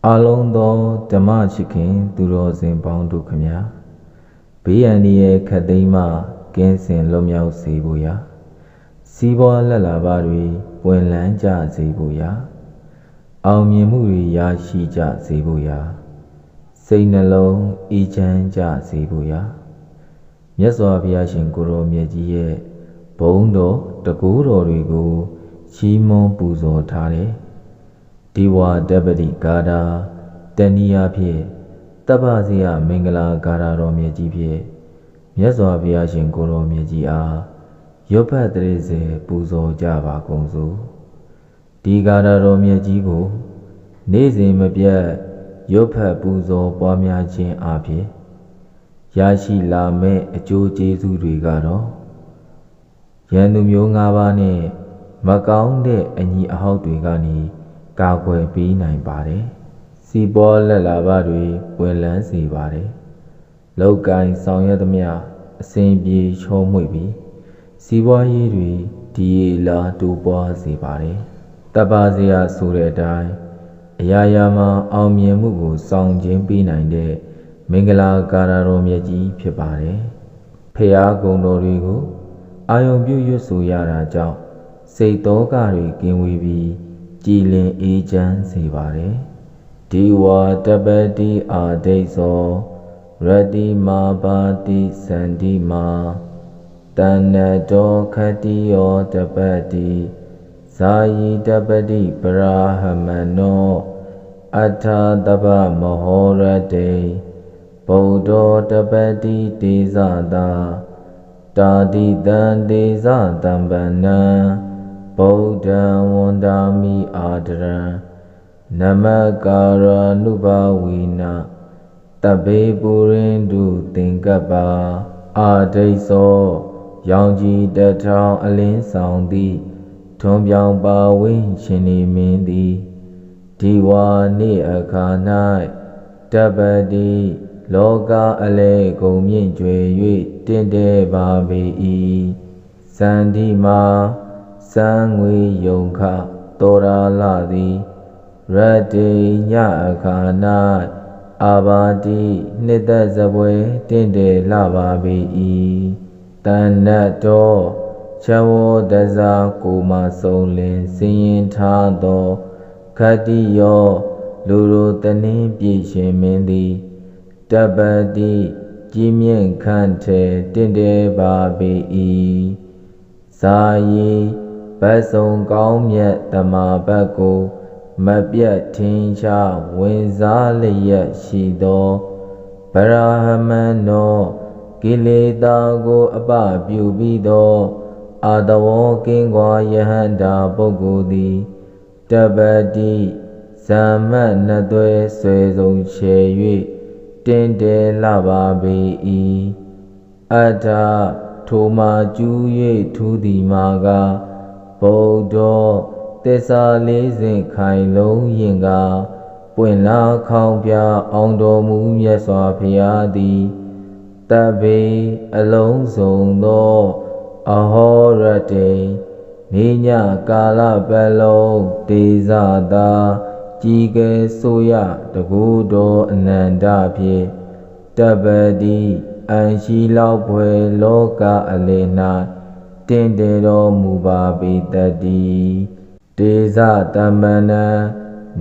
အာလုံးသောဓမ္မချစ်ခင်သူတော်စင်ပေါင်းတို့ခမညာဘေးရန်ရဲ့ခတ်သိမ်းမှကင်းစင်လွတ်မြောက်စေဖို့ရာစီးပွားလက်လာပါတွေပွင့်လန်းကြစေဖို့ရာအောင်မြင်မှုတွေရရှိကြစေဖို့ရာစိတ်နှလုံးအေးချမ်းကြစေဖို့ရာမြတ်စွာဘုရားရှင်ကိုရောမြတ်ကြီးရဲ့ဘုန်းတော်တကူတော်တွေကိုချီးမွမ်းပူဇော်ထားတယ်ဒီဝါတပတိကာတာတဏီယာဖြင့်တပ္ပဇေယမင်္ဂလာကာတာတော်မြတ်ကြီးဖြင့်မြတ်စွာဘုရားရှင်ကိုရောမြတ်ကြီးအားရွတ်ဖတ်တရေစေပူဇော်ကြပါကုန်စို့ဒီကာတာတော်မြတ်ကြီးကိုနေ့စဉ်မပြတ်ရွတ်ဖတ်ပူဇော်ပွားများခြင်းအပြင်ရရှိလာမယ့်အကျိုးကျေးဇူးတွေကတော့ယန္တုမျိုး၅ပါးနဲ့မကောင်းတဲ့အညီအဟောက်တွေကနေကာကွယ်ပေးနိုင်ပါတယ်။စီးပွားလက်လာပါတွေဝင်လန်းစေပါတယ်။လောက်ကိုင်းဆောင်ရွက်သမျှအစဉ်ပြေချောမွေ့ပြီးစီးပွားရေးတွေဒီလာတိုးပွားစေပါတယ်။တပ္ပဇေယဆိုတဲ့အတိုင်းအရာရာမှာအောင်မြင်မှုကိုဆောင်ကျဉ်ပေးနိုင်တဲ့မင်္ဂလာကာရတော်မြတ်ကြီးဖြစ်ပါတယ်။ဖရာဂုဏ်တော်တွေကိုအာယုံပြုရွတ်ဆိုရတာကြောင့်စိတ်သောကတွေကင်းဝေးပြီးကြည်လင်အေးချမ်းစေပါတယ်ဒီဝါတပတိအာဒိသောရတိမာပါတိစန္တိမာတဏ္ဏတောခတိယောတပတိဇာယိတပတိပရာဟမနောအထာတပမဟောရတေဗုဒ္ဓတပတိတေဇတာတာတိတံတေဇတံပနံဗုဒ္ဓံဝန္တာမိအာဒရံနမကာရနုဘာဝိနာတဘေပုရိန္ဒုသင်္ကပ္ပါအာဒိသောရောင်ကြီးတထောင်အလင်းဆောင်သည်ထွန်ပြောင်ပါဝင်းရှင်နေမင်းသည်ဒီဝါနေ့အခါ၌တပတိလောကအလဲကုန်မြင့်ကျွေ၍တင့်တယ်ပါပေ၏စန္ဒီမာစံငွေယုံခတောရာလာသည်ရတ္တိညအခါ၌အာဘာတိနှစ်သက်စပွဲတင့်တယ်လှပါပေ၏တဏ္ဏတောချဝောတဇာကိုမဆုံးလင်စင်ရင်ထားသောခတ္တိယောလူတို့တနည်းပြည့်ရှင်မင်းသည်တပ္ပတိကြီးမြင့်ခန့်ထဲတင့်တယ်ပါပေ၏ဇာယီဘတ်စုံကောင်းမြတ်တမာဘတ်ကိုမပြတ်ထင်ရှားဝင်စားလျက်ရှိသောဗရာဟမန်နောကိလေသာကိုအပပြုပြီးသောအာတဝောကင်းကွာယဟန္တာပုဂ္ဂိုလ်သည်တပ္ပတိဇမ္မနှစ်သွဲဆွေဆုံးချေ၍တင်တယ်လှပါပေ၏အထာထိုမှာကျူး၍ထူးသည်မှာကဗုဒ္ဓသစ္စာလေးစဉ်ခိုင်လုံးရင်ကပွင့်လာခေါင်ပြအောင်တော်မူမြတ်စွာဘုရားသည်တပ္ပေအလုံးစုံသောအဟောရတေနေညကာလပတ်လုံးဒေဇတာကြီးကဲဆိုရတကူတော်အနန္တဖြင့်တပ္ပတိအံရှိလောက်ဖွယ်လောကအလယ်၌တင့်တယ်တော်မူပါပေတတ်သည်တေဇတမ္ပနံ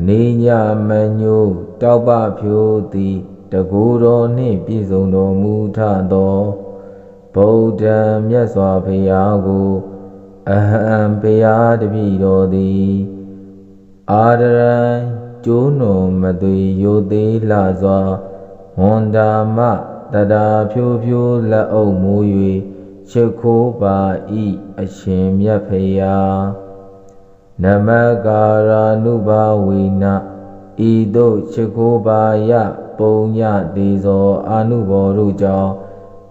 နေညမညိုတောက်ပဖြိုးသည်တကူတော်နှင့်ပြည့်စုံတော်မူထသောဗုဒ္ဓံမြတ်စွာဘုရားကိုအဟံဘုရားတပည့်တော်သည်အာဒရံကျိုးနုံမသွေရိုသေးလှစွာဝန္တာမတတာဖြိုးဖြိုးလက်အုပ်မိုး၍ချစ်ခိုးပါဤအရှင်မြတ်ဖရာနမကာရနုဘာဝိနာဤသို့ချစ်ခိုးပါယပုံညတေဇောအာနုဘောတို့ကြောင့်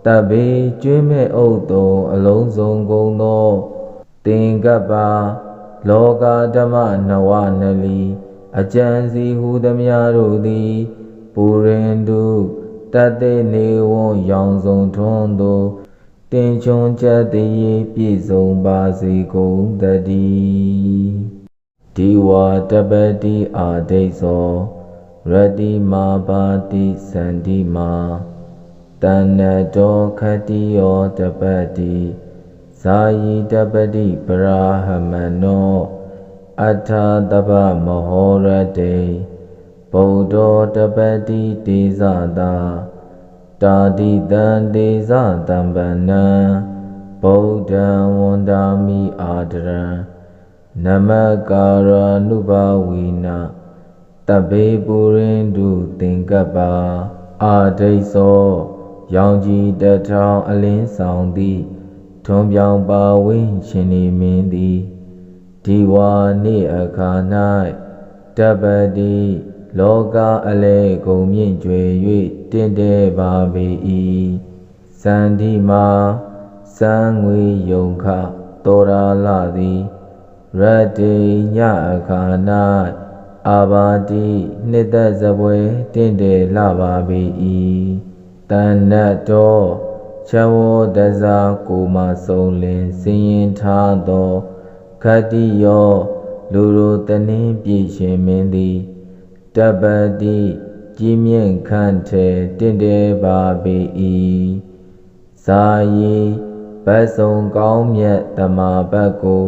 တပ္ပေကျွေးမဲ့ဥဒ္တုံအလုံးစုံကုန်သောသင်္ကပ္ပါလောကဓမ္မနဝနလီအကျံစီဟူသမျှတို့သည်ပုရိန္ဒုတတ္တေနေဝံရောင်စုံထွန်းသောတင်ချွန်ချက်တည်းပြည့်စုံပါစေကုန်တည်းဒီဝါတပ္ပတိအာဒိသောရ ရတိမာပါတိစန္တိမာတဏ္ဏတောခတိယောတပတိဇာယိတပတိပရာဟမနောအထာတပမဟောရတေဗုဒ္ဓောတပတိတေဇတာတာတိတံတေဇတံပန္နံဗုဒ္ဓံဝန္တာမိအာဒရံနမကာရနုဘဝိနာတပေပုရိန္ဒုသင်္ကပ္ပါအာဒိသောရောင်ကြီးတထောင်အလင်းဆောင်သည်ထွန်ပြောင်ပါဝိရှင်နေမင်းသည်ဒီဝါနေ့အခါ၌တပတိလောကအလဲကုန်မြင့်ကျွယ်၍တင့်တယ်ပါပေ၏စန္ဒီမာစံငွေယုံခတောရာလသည်ရတ္တိညအခါ၌အာဘာတိနှစ်သက်စပွဲတင့်တယ်လှပါပေ၏တဏ္ဏတောချဝောတဇာကိုမဆုံးလင်စင်ရင်ထားသောခတ္တိယောလူတို့တနည်းပြည့်ရှင်မင်းသည်တပတိကြီးမြင့်ခန့်ထဲတင့်တယ်ပါပေ၏ဇာယီဘတ်စုံကောင်းမြတ်တမဘတ်ကို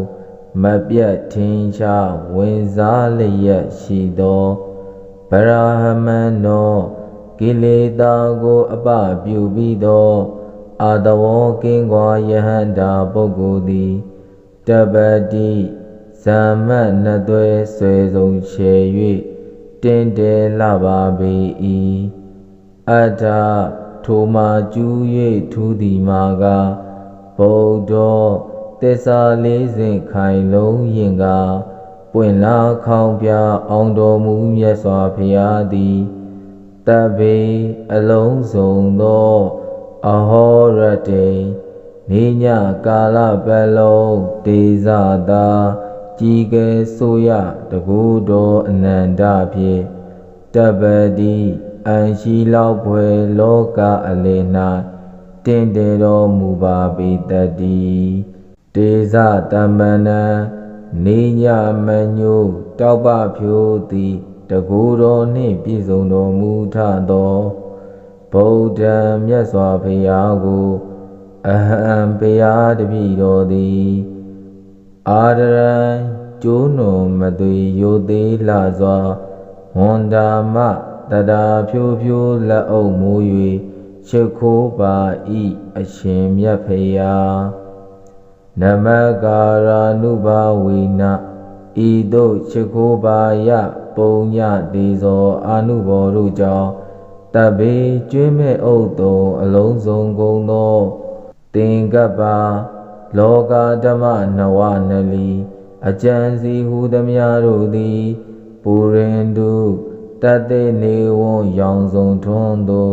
မပြတ်ထင်ရှားဝင်စားလျက်ရှိသောဗရာဟမဏနောကိလေသာကိုအပပြုပြီးသောအာတဝောကင်းကွာယဟန္တာပုဂ္ဂိုလ်သည်တပတိဇမ္မနှစ်သွဲဆွေစုံချေ၍တင်တယ်လှပါပေ၏အတ္ထထိုမှာကျူး၍ထူးသည်မှာကဗုဒ္ဓောသစ္စာလေးစဉ်ခိုင်လုံးရင်ကပွင့်လာခေါင်ပြအောင်တော်မူမြတ်စွာဘုရားသည်တပေအလုံးစုံသောအဟောရတေနေညကာလပတ်လုံးတေဇတာကြီးကဲဆိုရတကူတော်အနန္တဖြင့်တပတိအန်ရှိလောက်ဖွယ်လောကအလေ၌တင့်တယ်တော်မူပါပေတတ်သည်တေဇတမ္ပန္နနေညမညိုတောက်ပဖြိုးသည်တကူတော်နှင့်ပြည့်စုံတော်မူထသောဗုဒ္ဓံမြတ်စွာဘုရားကိုအဟံဘုရားတပည့်တော်သည်အာဒရံကျိုးနုံမသွေရိုသေးလှစွာဝန္တာမတတာဖြိုးဖြိုးလက်အုပ်မူ၍ရှိခိုးပါ၏အရှင်မြတ်ဖရာနမကာရနုဘဝိနဤသို့ရှိခိုးပါယပုံညတေဇောအာနုဘောတို့ကြောင့်တပေကျွင်းမဲ့ဥဒ္တုံအလုံးစုံကုန်သောသင်္ကပ္ပါလောကဓမ္မနဝနလီအကျံစီဟူသမျှတို့သည်ပူရင်တုတတ်တဲ့နေဝံရောင်စုံထွန်းသော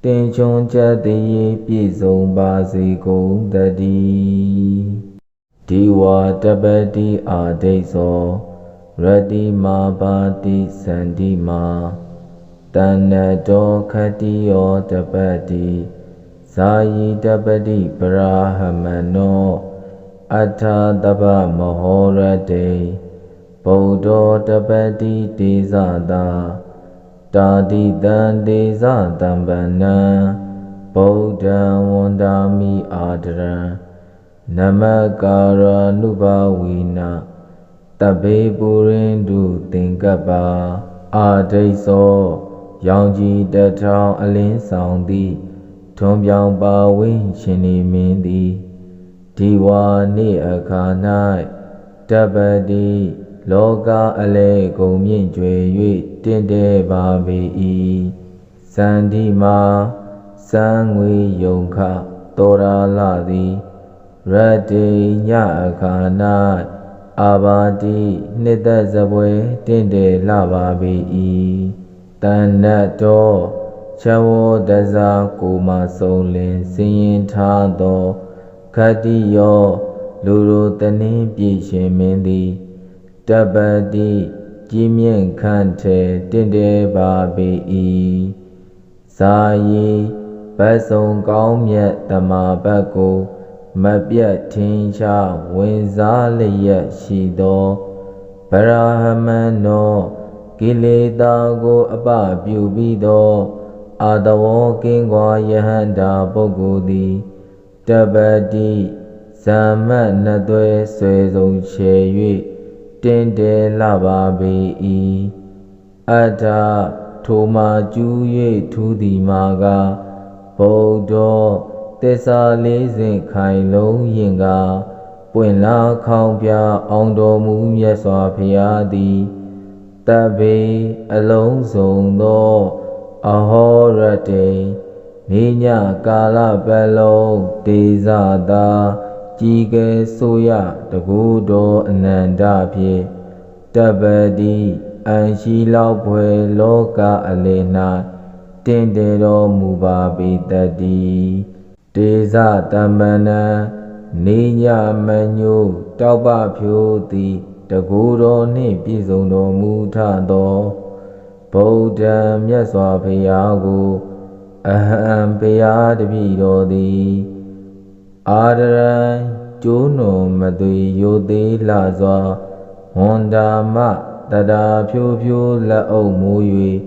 တင်ချွန်ချက်တည်းပြည့်စုံပါစေကုန်တည်းဒီဝါတပတိအာဒိသောရတိမာပါတိစန္တိမာတဏ္ဏတောခတ္တိယောတပတိဇာယိတပတိပရာဟမနောအထာတပမဟောရတေဗုဒ္ဓောတပတိတေဇတာတာတိတံတေဇတံပန္နံဗုဒ္ဓံဝန္တာမိအာဒရံနမကာရနုဘဝိနာတပေပုရိန္ဒုသင်္ကပ္ပါအာဒိသောရောင်ကြီးတထောင်အလင်းဆောင်သည်ထွန်ပြောင်ပါဝိရှင်နေမင်းသည်ဒီဝါနေ့အခါ၌တပတိလောကအလဲကုန်မြင့်ကျွယ်၍တင့်တယ်ပါပေ၏စန္ဒီမာစံငွေယုံခတောရာလသည်ရတ္တိညအခါ၌အာဘာတိနှစ်သက်စပွဲတင့်တယ်လှပါပေ၏တဏ္ဏတောချဝောတဇာကိုမဆုံးလင်စင်ရင်ထားသောခတ္တိယောလူတို့တနည်းပြည့်ရှင်မင်းသည်တပတိကြီးမြင့်ခန့်ထဲတင့်တယ်ပါပေ၏ဇာယီဘတ်စုံကောင်းမြတ်တမဘတ်ကိုမပြတ်ထင်ရှားဝင်စားလျက်ရှိသောဗရာဟမဏနော ကိလေသာကိုအပပြုပြီးသောအာတဝောကင်းကွာယဟန္တာပုဂ္ဂိုလ်သည်တပ္ပတိဇမ္မနသွဲဆွေဆုံးချေ၍တင်တယ်လှပါပေ၏အတ္ထထိုမှာကျူး၍ထူးသည်မှာကဗုဒ္ဓသစ္စာလေးစဉ်ခိုင်လုံးရင်ကပွင့်လာခေါင်ပြအောင်တော်မူမြတ်စွာဘုရားသည်တဗ္ဗေအလုံးစုံသောအဟောရတေနေညကာလပတ်လုံးဒေဇတာကြည်ကဲဆိုရတကူတော်အနန္တဖြင့်တပ္ပတိအံရှိလောက်ဖွယ်လောကအလယ်၌တင်တယ်တော်မူပါပေတတ်သည်ဒေဇတမ္ပနံနေညမညိုတောက်ပဖြိုးသည်တကူတော်နှင့်ပြည့်စုံတော်မူထသောဗုဒ္ဓံမြတ်စွာဘုရားကိုအဟံဘုရားတပည့်တော်သည်အာရံကျိုးနုံမသွေရိုသေးလှစွာဝန္တာမတတာဖြိုးဖြိုးလက်အုပ်မူ၍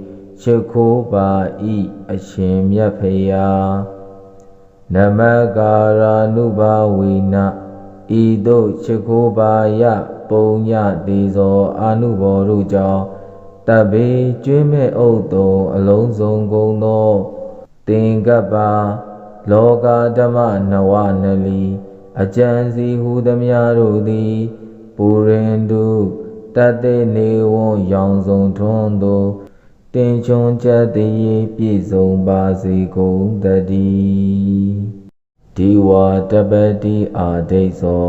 ချစ်ခိုးပါဤအရှင်မြတ်ဘုရားနမကာရာနုဘာဝေနဤသို့ချစ်ခိုးပါယပုံညတေဇောအာနုဘောတို့ကြောင့်တဗ္ဗေကျွင်းမဲ့ဥဒ္တုံအလုံးစုံကုန်သောသင်္ကပ္ပလောကဓမ္မနဝနလီအကျဉ်စီဟုသမျှတို့သည်ပူရင်တုတတ်တဲ့နေဝံရောင်စုံထွန်းသောတင်ချွန်ချက်တည်းပြည့်စုံပါစေကုန်တည်းဒီဝါတပတိအာဒိသော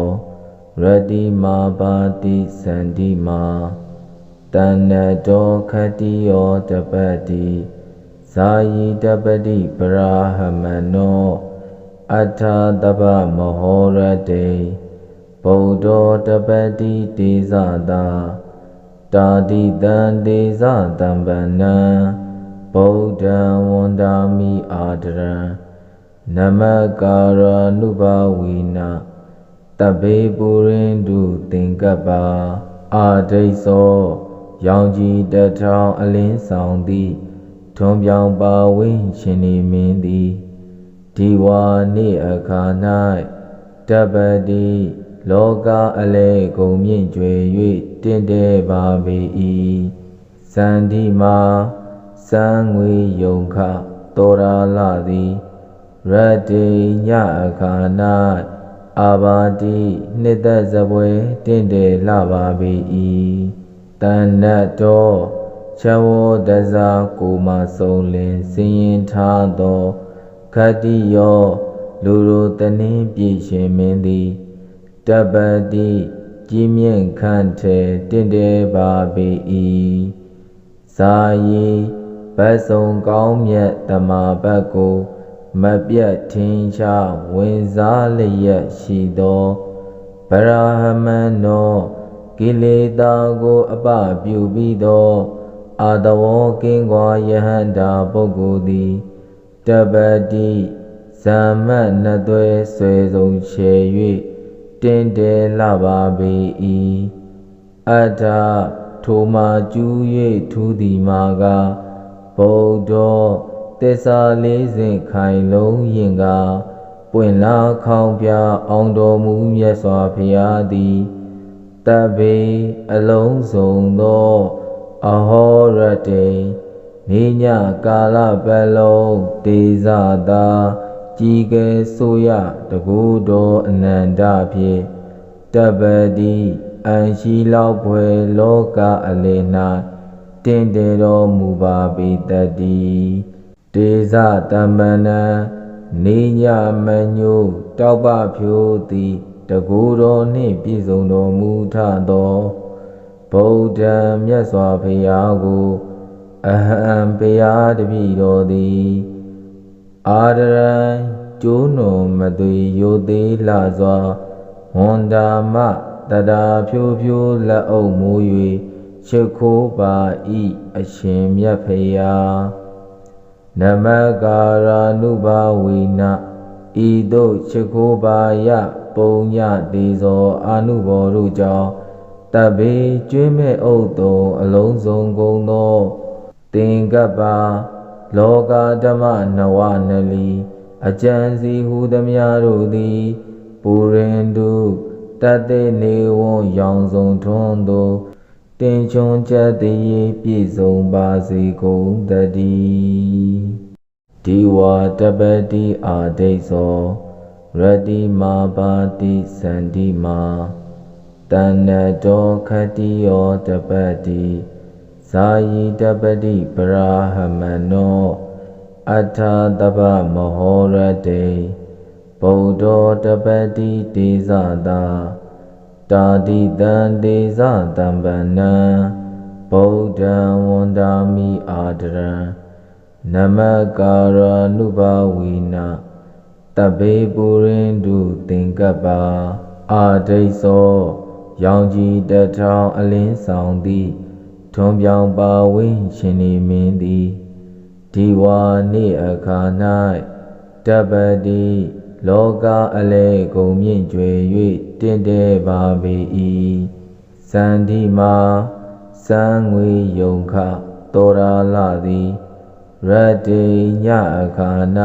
ရတိမာပါတိစန္တိမာတဏ္ဏတောခတိယောတပတိဇာယိတပတိပရာဟမနောအထာတပမဟောရတေဗုဒ္ဓတပတိတေဇတာတာတိတံတေဇတံပနံဗုဒ္ဓံဝန္တာမိအာဒရံနမကာရာနုဘာဝိနာတဗ္ဗေပုရိန္တုသင်္ကပ္ပအာဒိသောရောင်ကြီးတထောင်အလင်းဆောင်သည်ထွန်ပြောင်ပါဝင်းရှင်နေမင်းသည်ဒီဝါနေ့အခါ၌တပ္ပတိလောကအလဲကုန်မြင့်ကျွယ်၍တင့်တယ်ပါပေ၏စန္ဒီမာစံငွေယုံခတောရာလသည်ရတ္တိညအခါ၌အာဘာတိနှစ်သက်စပွဲတင့်တယ်လှပါပေ၏တဏ္ဏတောချဝောတဇာကိုမဆုံးလင်စင်ရင်ထားသောခတ္တိယောလူတို့တနည်းပြည့်ရှင်မင်းသည်တပ္ပတိကြီးမြင့်ခန့်ထဲတင့်တယ်ပါပေ၏ဇာယီဘတ်စုံကောင်းမြတ်တမဘတ်ကိုမပြတ်ထင်ရှားဝင်စားလျက်ရှိသောဗရာဟမန်နောကိလေသာကိုအပပြုပြီးသောအာတဝောကင်းကွာယဟန္တာပုဂ္ဂိုလ်သည်တပ္ပတိဇမ္မနသွဲဆွေဆုံးချေ၍တင်တယ်လှပါပေ၏အတ္ထထိုမှာကျူး၍ထူးသည်မှာကဗုဒ္ဓသစ္စာလေးစဉ်ခိုင်လုံးရင်ကပွင့်လာခေါင်ပြအောင်တော်မူမြတ်စွာဘုရားသည်တဗ္ဗေအလုံးစုံသောအဟောရတေနေညကာလပတ်လုံးဒေဇတာကြည်ကဲဆိုရတကူတော်အနန္တဖြင့်တပ္ပတိအံရှိလောက်ဖွယ်လောကအလယ်၌တင့်တယ်တော်မူပါပေတတ်သည်ဒေဇတမ္ပနံနေညမညိုတောက်ပဖြိုးသည်တကူတော်နှင့်ပြည့်စုံတော်မူထသောဗုဒ္ဓံမြတ်စွာဘုရားကိုအဟံဘုရားတပည့်တော်သည်အာရံကျိုးနုံမသွေရိုသေးလှစွာဝန္တာမတတာဖြိုးဖြိုးလက်အုပ်မူ၍ချစ်ခိုးပါဤအရှင်မြတ်ဘုရားနမကာရာနုဘာဝေနဤသို့ချစ်ခိုးပါယပုံညတေဇောအာနုဘောတို့ကြောင့်တ တပ်ဘေးကျွေးမဲ့ဥတုံအလုံးစုံကုန်သောသင်္ကပ္ပလောကဓမ္မနဝနလီအကျံစီဟူသမျှတို့သည်ပူရင်တုတတ်သိနေဝံရောင်စုံထွန်းသောတင်ချွန်ချက်တည်းပြည့်စုံပါစေကုန်တည်းဒီဝါတပတိအာဒိသောရတိမာပါတိစန္တိမာတဏ္ဏတောခတိယောတပတိဇာယိတပတိပရာဟမနောအထာတပမဟောရတေဗုဒ္ဓောတပတိတေဇတာတာတိတံတေဇတံပန္နံဗုဒ္ဓံဝန္တာမိအာဒရံနမကာရနုဘဝိနာတဘေပုရင်တုသင်္ကပ္ပအာဒိသောရောင်ကြီးတထောင်အလင်းဆောင်သည်ထွန်ပြောင်ပါဝိရှင်နေမင်းသည်ဒီဝါနေ့အခါ၌တပတိလောကအလဲကုန်မြင့်ကျွယ်၍တင့်တယ်ပါပေ၏စန္ဒီမာစံငွေယုံခတောရာလသည်ရတ္တိညအခါ၌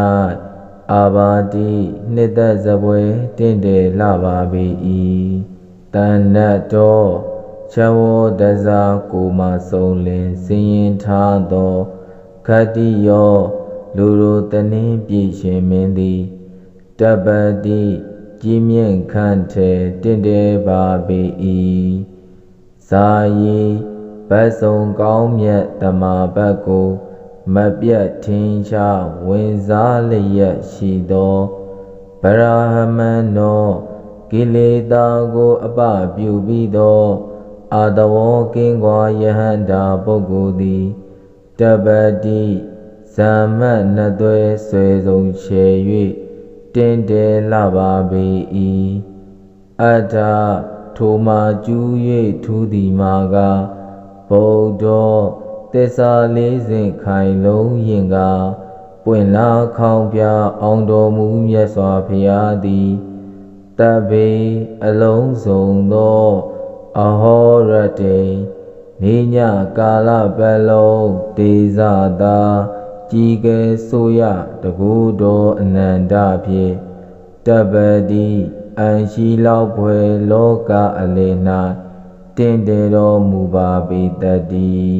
အာဘာတိနှစ်သက်စပွဲတင့်တယ်လှပါပေ၏တဏ္ဏတောချဝောတဇာကိုမဆုံးလင်စင်ရင်ထားသောခတ္တိယောလူတို့တနည်းပြည့်ရှင်မင်းသည်တပတိကြီးမြင့်ခန့်ထဲတင့်တယ်ပါပေ၏ဇာယီဘတ်စုံကောင်းမြတ်တမဘတ်ကိုမပြတ်ထင်ရှားဝင်စားလျက်ရှိသောဗရာဟမဏနောကိလေသာကိုအပပြုပြီးသောအာတဝောကင်းကွာယဟန္တာပုဂ္ဂိုလ်သည်တပတိဇမ္မနသွဲဆွေဆုံးချေ၍တင်တယ်လှပါပေ၏အတ္ထထိုမှာကျူး၍ထူးသည်မှာကဗုဒ္ဓောသစ္စာလေးစဉ်ခိုင်လုံးရင်ကပွင့်လာခေါင်ပြအောင်တော်မူမြတ်စွာဘုရားသည်တဘေအလုံးစုံသောအဟောရတေနေညကာလပတ်လုံးတေဇတာကြီးကဲဆိုရတကူတော်အနန္တဖြင့်တပတိအန်ရှိလောက်ဖွယ်လောကအလေ၌တင့်တယ်တော်မူပါပေတတ်သည်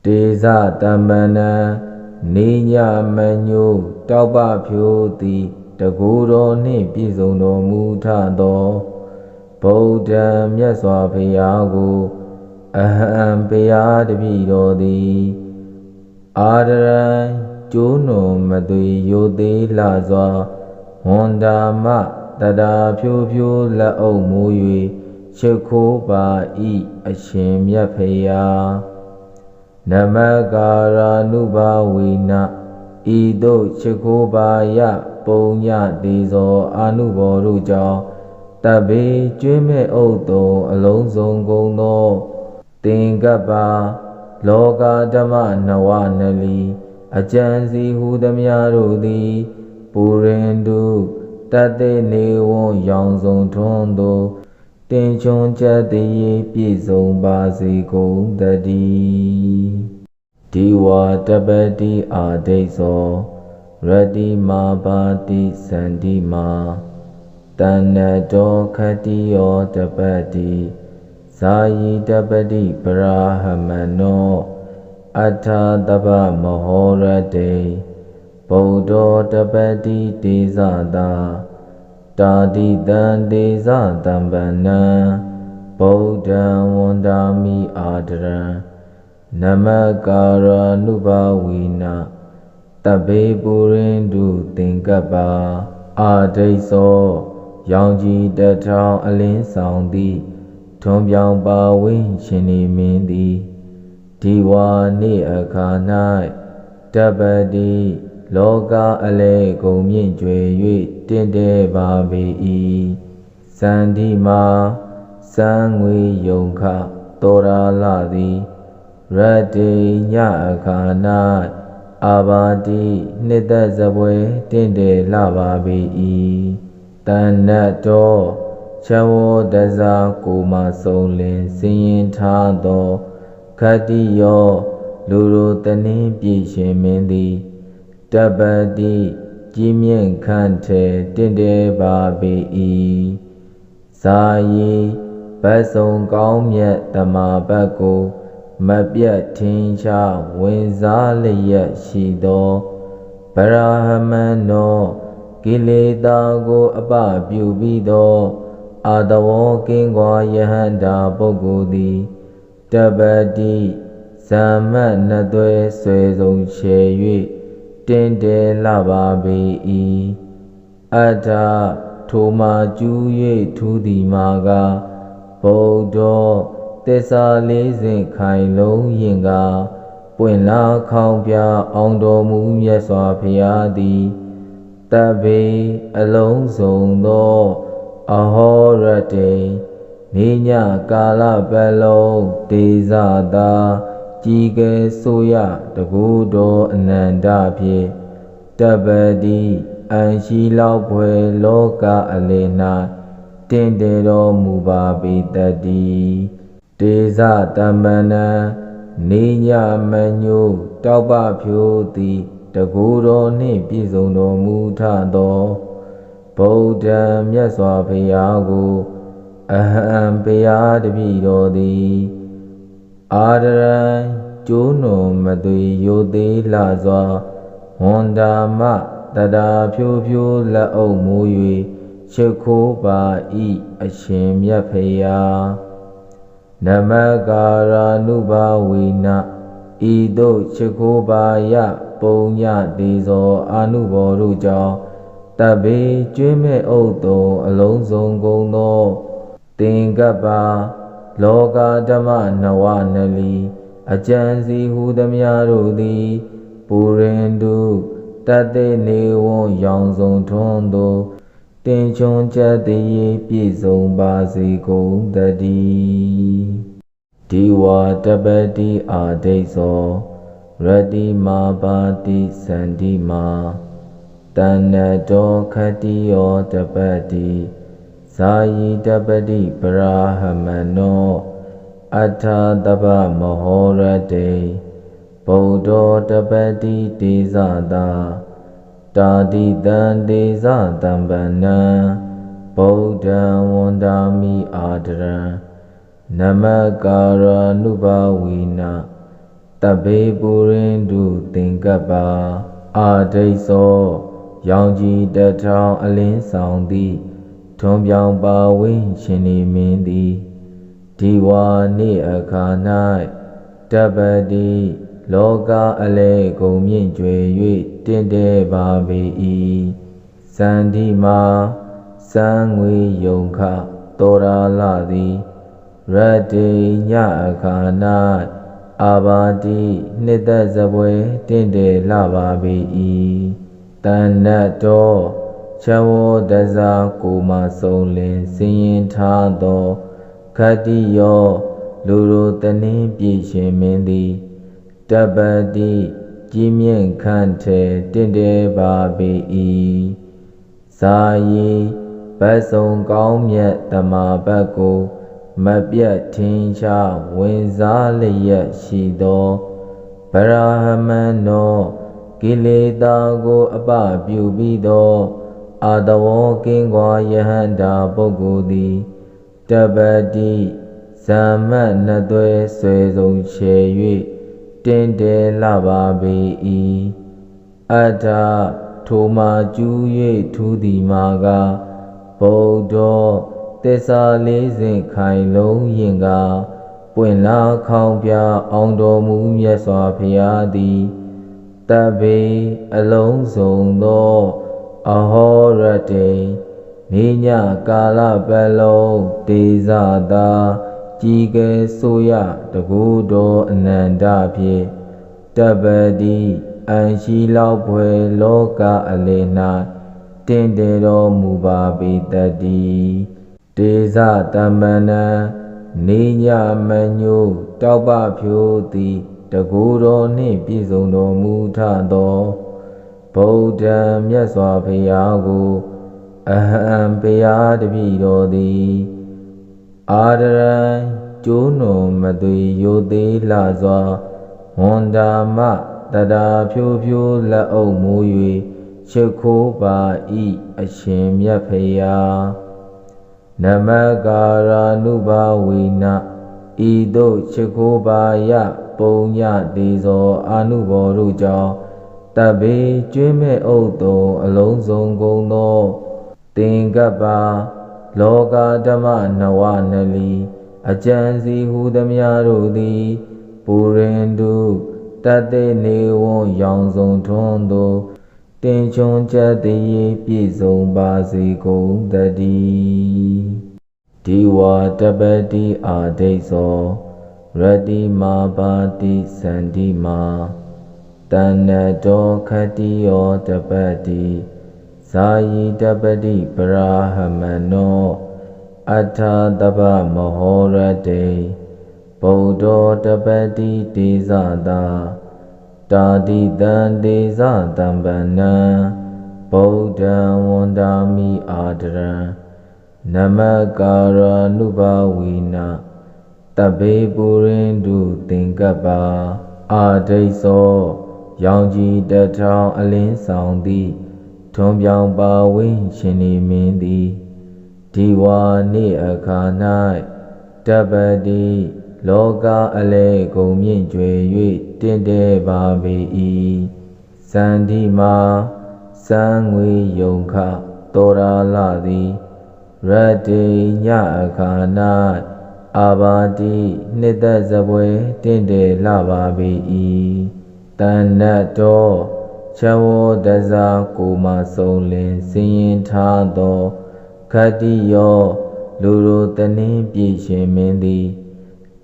တေဇတမ္ပန္နနေညမညိုတောက်ပဖြိုးသည်တကူတော်နှင့်ပြည့်စုံတော်မူထသောဗုဒ္ဓံမြတ်စွာဘုရားကိုအဟံဘုရားတပည့်တော်သည်အာဒရံကျိုးနုံမသွေရိုသေးလှစွာဝန္တာမတတာဖြိုးဖြိုးလက်အုပ်မူ၍ရှိခိုးပါ၏အရှင်မြတ်ဖရာနမကာရနုဘဝိနဤသို့ရှိခိုးပါယပုံညတေဇောအာနုဘောတို့ကြောင့်တဘေကျွေးမဲ့ဥတုံအလုံးစုံကုန်သောသင်္ကပ္ပလောကဓမ္မနဝနလီအကျံစီဟူသမျှတို့သည်ပူရင်တုတတ်သိနေဝံရောင်စုံထွန်းသောတင်ချွန်ချက်တည်းပြည့်စုံပါစေကုန်တည်းဒီဝါတပတိအာဒိသောရတိမာပါတိစန္တိမာတဏ္ဏတောခတိယောတပတိဇာယိတပတိပရာဟမနောအထာတပမဟောရတေဗုဒ္ဓောတပတိတေဇတာတာတိတံတေဇတံပန္နံဗုဒ္ဓံဝန္တာမိအာဒရံနမကာရနုဘဝိနာတဘေပုရင်တုသင်္ကပ္ပအာဒိသောရောင်ကြီးတထောင်အလင်းဆောင်သည်ထွန်ပြောင်ပါဝိရှင်နေမင်းသည်ဒီဝါနေ့အခါ၌တပတိလောကအလဲကုန်မြင့်ကျွယ်၍တင့်တယ်ပါပေ၏စန္ဒီမာစံငွေယုံခတောရာလသည်ရတ္တိညအခါ၌အာဘာတိနှစ်သက်စပွဲတင့်တယ်လှပါပေ၏တဏ္ဏတော ချဝောတဇာကိုမဆုံးလင်စင်ရင်ထားသောခတ္တိယောလူတို့တနည်းပြည့်ရှင်မင်းသည်တပ္ပတိကြီးမြင့်ခန့်ထဲတင့်တယ်ပါပေ၏ဇာယီဘတ်စုံကောင်းမြတ်တမဘတ်ကိုမပြတ်ထင်ရှားဝင်စားလျက်ရှိသောဗရာဟမန်သောကိလေသာကိုအပပြုပြီးသောအာတဝောကင်းကွာယဟန္တာပုဂ္ဂိုလ်သည်တပ္ပတိဇမ္မတ်နှစ်သွဲဆွဲဆုံးချေ၍တင်တယ်လှပါပေ၏အတ္ထထိုမှာကျူး၍ထူးသည်မှာကဗုဒ္ဓသစ္စာလေးစဉ်ခိုင်လုံးရင်ကပွင့်လာခေါင်ပြအောင်တော်မူမြတ်စွာဘုရားသည်တဗ္ဗေအလုံးစုံသောအဟောရတေနေညကာလပတ်လုံးဒေဇတာကြီးကဲဆိုရတကူတော်အနန္တဖြင့်တပ္ပတိအန်ရှိလောက်ဖွယ်လောကအလယ်၌တင့်တယ်တော်မူပါပေတတ်တည်းဒေဇတမ္ပန္နနေညမညိုတောက်ပဖြိုးသည်တကူတော်နှင့်ပြည့်စုံတော်မူထသောဗုဒ္ဓံမြတ်စွာဘုရားကိုအဟံဘုရားတပည့်တော်သည်အာဒရံကျိုးနုံမသွေရိုသေးလှစွာဝန်တာမတတာဖြိုးဖြိုးလက်အုပ်မိုး၍ချစ်ခိုးပါဤအရှင်မြတ်ဖရာနမကာရာနုဘာဝေနဤသို့ချစ်ခိုးပါယပုံညတေဇောအာနုဘောတို့ကြောင့်တဗ္ဗေကျွင်းမဲ့ဥဒ္တုံအလုံးစုံကုန်သောသင်္ကပ္ပလောကဓမ္မနဝနလီအကျံစီဟူသမျှတို့သည်ပူရင်တုတတ္တေနေဝံရောင်စုံထွန်းသောတင်ချွန်ချက်တည်းပြည့်စုံပါစေကုန်တည်းဒီဝါတပ္ပတိအာဒိသော ရတိမာပါတိစန္တိမာတဏ္ဏတောခတ္တိယောတပတ္တိဇာယီတပတိပရာဟမနောအထာတပမဟောရတေဗုဒ္ဓောတပတ္တိတေဇတာတာတိတံတေဇတံပန္နံဗုဒ္ဓံဝန္တာမိအာဒရံနမကာရာနုဘာဝိနာတဗေပုရိန္ဒုသင်္ကပ္ပအာဒိသောရောင်ကြီးတထောင်အလင်းဆောင်သည်ထွန်ပြောင်ပါဝင်းရှင်နေမင်းသည်ဒီဝါနေ့အခါ၌တပ္ပတိလောကအလဲကုန်မြင့်ကျွယ်၍တင့်တယ်ပါပေ၏စန္ဒီမာစံငွေယုံခတောရာလသည်ရတ္တိညအခါ၌အာဘာတိနှစ်သက်စပွဲတင့်တယ်လှပါပေ၏တဏ္ဏတောချဝောတဇာကိုမဆုံးလင်စင်ရင်ထားသောခတ္တိယောလူတို့တနည်းပြည့်ရှင်မင်းသည်တပ္ပတိကြီးမြင့်ခန့်ထဲတင့်တယ်ပါပေ၏ဇာယီဘတ်စုံကောင်းမြတ်တမဘတ်ကိုမပြတ်ထင်ရှားဝင်စားလျက်ရှိသောဗရာဟမန်သောကိလေသာကိုအပပြုပြီးသောအာတဝောကင်းကွာယဟန္တာပုဂ္ဂိုလ်သည်တပ္ပတိဇမ္မတ်နှစ်သွဲဆွဲဆုံးချေ၍တင်တယ်လှပါပေ၏အတ္ထထိုမှာကျူး၍ထူးသည်မှာကဗုဒ္ဓောသစ္စာလေးစဉ်ခိုင်လုံးရင်ကပွင့်လာခေါင်ပြအောင်တော်မူမြတ်စွာဘုရားသည်တဗ္ဗေအလုံးစုံသောအဟောရတေနေညကာလပတ်လုံးဒေဇတာကြီးကဲဆိုရတကူတော်အနန္တဖြင့်တပ္ပတိအန်ရှိလောက်ဖွယ်လောကအလယ်၌တင့်တယ်တော်မူပါပေတတ်တည်းဒေဇတမ္ပန္နနေညမညိုတောက်ပဖြိုးသည်တကူတော်နှင့်ပြည့်စုံတော်မူထသောဗုဒ္ဓံမြတ်စွာဘုရားကိုအ အဟံပေယတပိတော်သည်အာဒရံကျိုးနုံမသွေယိုသေးလှစွာဝန္တာမတရာဖြိုးဖြိုးလက်အုပ်မိုး၍ချစ်ခိုးပါဤအရှင်မြတ်ဖရာနမကာရာနုဘာဝေနဤသို့ချစ်ခိုးပါယပုံညတေဇောအာနုဘောတို့ကြောင့်တဗ္ဗေကျွင်းမဲ့ဥဒ္တုံအလုံးစုံကုန်သောသင်္ကပ္ပလောကဓမ္မနဝနလီအကျံစီဟူသမျှတို့သည်ပူရင်တုတတ္တေနေဝံရောင်စုံထွန်းသောတင်ချွန်ချက်တည်းပြည့်စုံပါစေကုန်တည်းဒီဝါတပတိအာဒိသော ရတိမာပါတိစန္တိမာတဏ္ဏတောခတိယောတပတိဇာယိတပတိပရာဟမနောအထာတပမဟောရတေဗုဒ္ဓောတပတိတေဇတာတာတိတံတေဇတံပန္နံဗုဒ္ဓံဝန္တာမိအာဒရံနမကာရာနုဘာဝိနာတဗ္ဗေပုရိန္ဒုသင်္ကပ္ပအာဒိသောရောင်ကြီးတထောင်အလင်းဆောင်သည်ထွန်ပြောင်ပါဝိရှင်နေမင်းသည်ဒီဝါနေ့အခါ၌တပ္ပတိလောကအလဲကုန်မြင့်ကျွယ်၍တင့်တယ်ပါပေ၏စန္ဒီမာစံငွေယုံခတောရာလသည်ရတ္တိညအခါ၌အာဘာတိနှစ်သက်စပွဲတင့်တယ်လှပါပေ၏တဏ္ဏတောချဝောတဇာကိုမဆုံးလင်စင်ရင်ထားသောခတ္တိယောလူတို့တနည်းပြည့်ရှင်မင်းသည်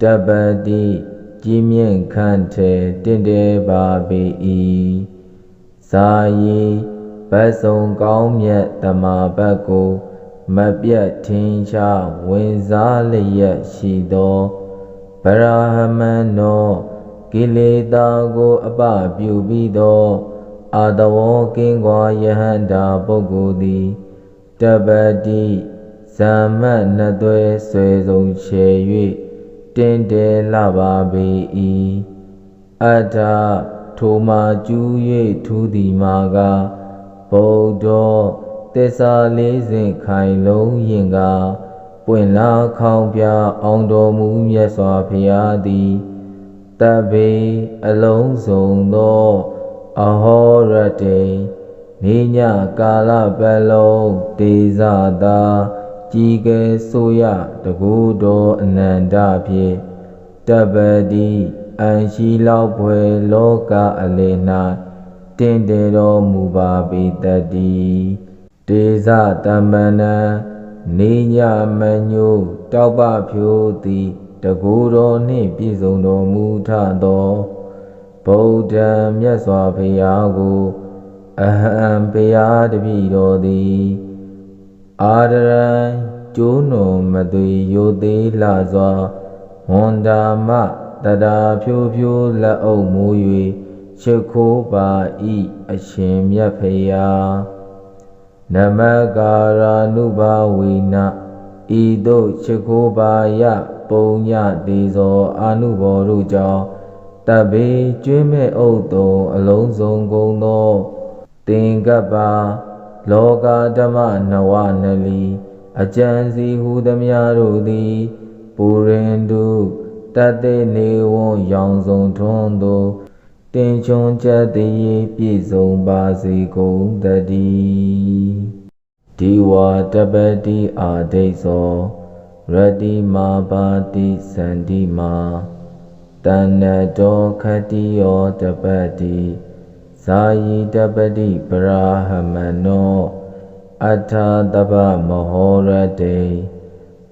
တပ္ပတိကြီးမြင့်ခန့်ထဲတင့်တယ်ပါပေ၏ဇာယီဘတ်စုံကောင်းမြတ်တမာဘတ်ကိုမပြတ်ထင်ရှားဝင်စားလျက်ရှိသောဗရာဟမန်နောကိလေသာကိုအပပြုပြီးသောအာတဝောကင်းကွာယဟန္တာပုဂ္ဂိုလ်သည်တပ္ပတိဇမ္မတ်နှစ်သွဲဆွေစုံချေ၍တင့်တယ်လှပါပေ၏အတ္ထထိုမှာကျူး၍ထူးသည်မှာကဗုဒ္ဓောသစ္စာလေးစဉ်ခိုင်လုံးရင်ကပွင့်လာခေါင်ပြအောင်တော်မူမြတ်စွာဘုရားသည်တဗ္ဗေအလုံးစုံသောအဟောရတေနေညကာလပတ်လုံးတေဇတာကြီးကဲဆိုရတကူတော်အနန္တဖြင့်တပ္ပတိအံရှိလောက်ဖွယ်လောကအလယ်၌တင့်တယ်တော်မူပါပေတတ်သည်တေဇတမ္ပန္နနေညမညိုတောက်ပဖြိုးသည်တကူတော်နှင့်ပြည့်စုံတော်မူထသောဗုဒ္ဓံမြတ်စွာဘုရားကိုအဟံပေယတပိတော်သည်အာဒရံကျိုးနုံမသွေယိုသေးလှစွာဝန္တာမတရာဖြိုးဖြိုးလက်အုပ်မိုး၍ချစ်ခိုးပါဤအရှင်မြတ်ဖရာနမကာရာနုဘာဝေနဤသို့ချစ်ခိုးပါယပုံညတေဇောအာနုဘောတို့ကြောင့်တဗ္ဗေကျွင်းမဲ့ဥဒ္တုံအလုံးစုံကုန်သောသင်္ကပ္ပလောကဓမ္မနဝနလီအကျံစီဟူသမျှတို့သည်ပူရင်တုတတ္တေနေဝံရောင်စုံထွန်းသောတင်ချွန်ချက်တည်းပြည့်စုံပါစေကုန်တည်းဒီဝါတပတိအာဒိသောရတိမာပါတိစန္တိမာတဏ္ဏတောခတ္တိယောတပတိဇာယိတပတိပရာဟမနောအထာတပမဟောရတေ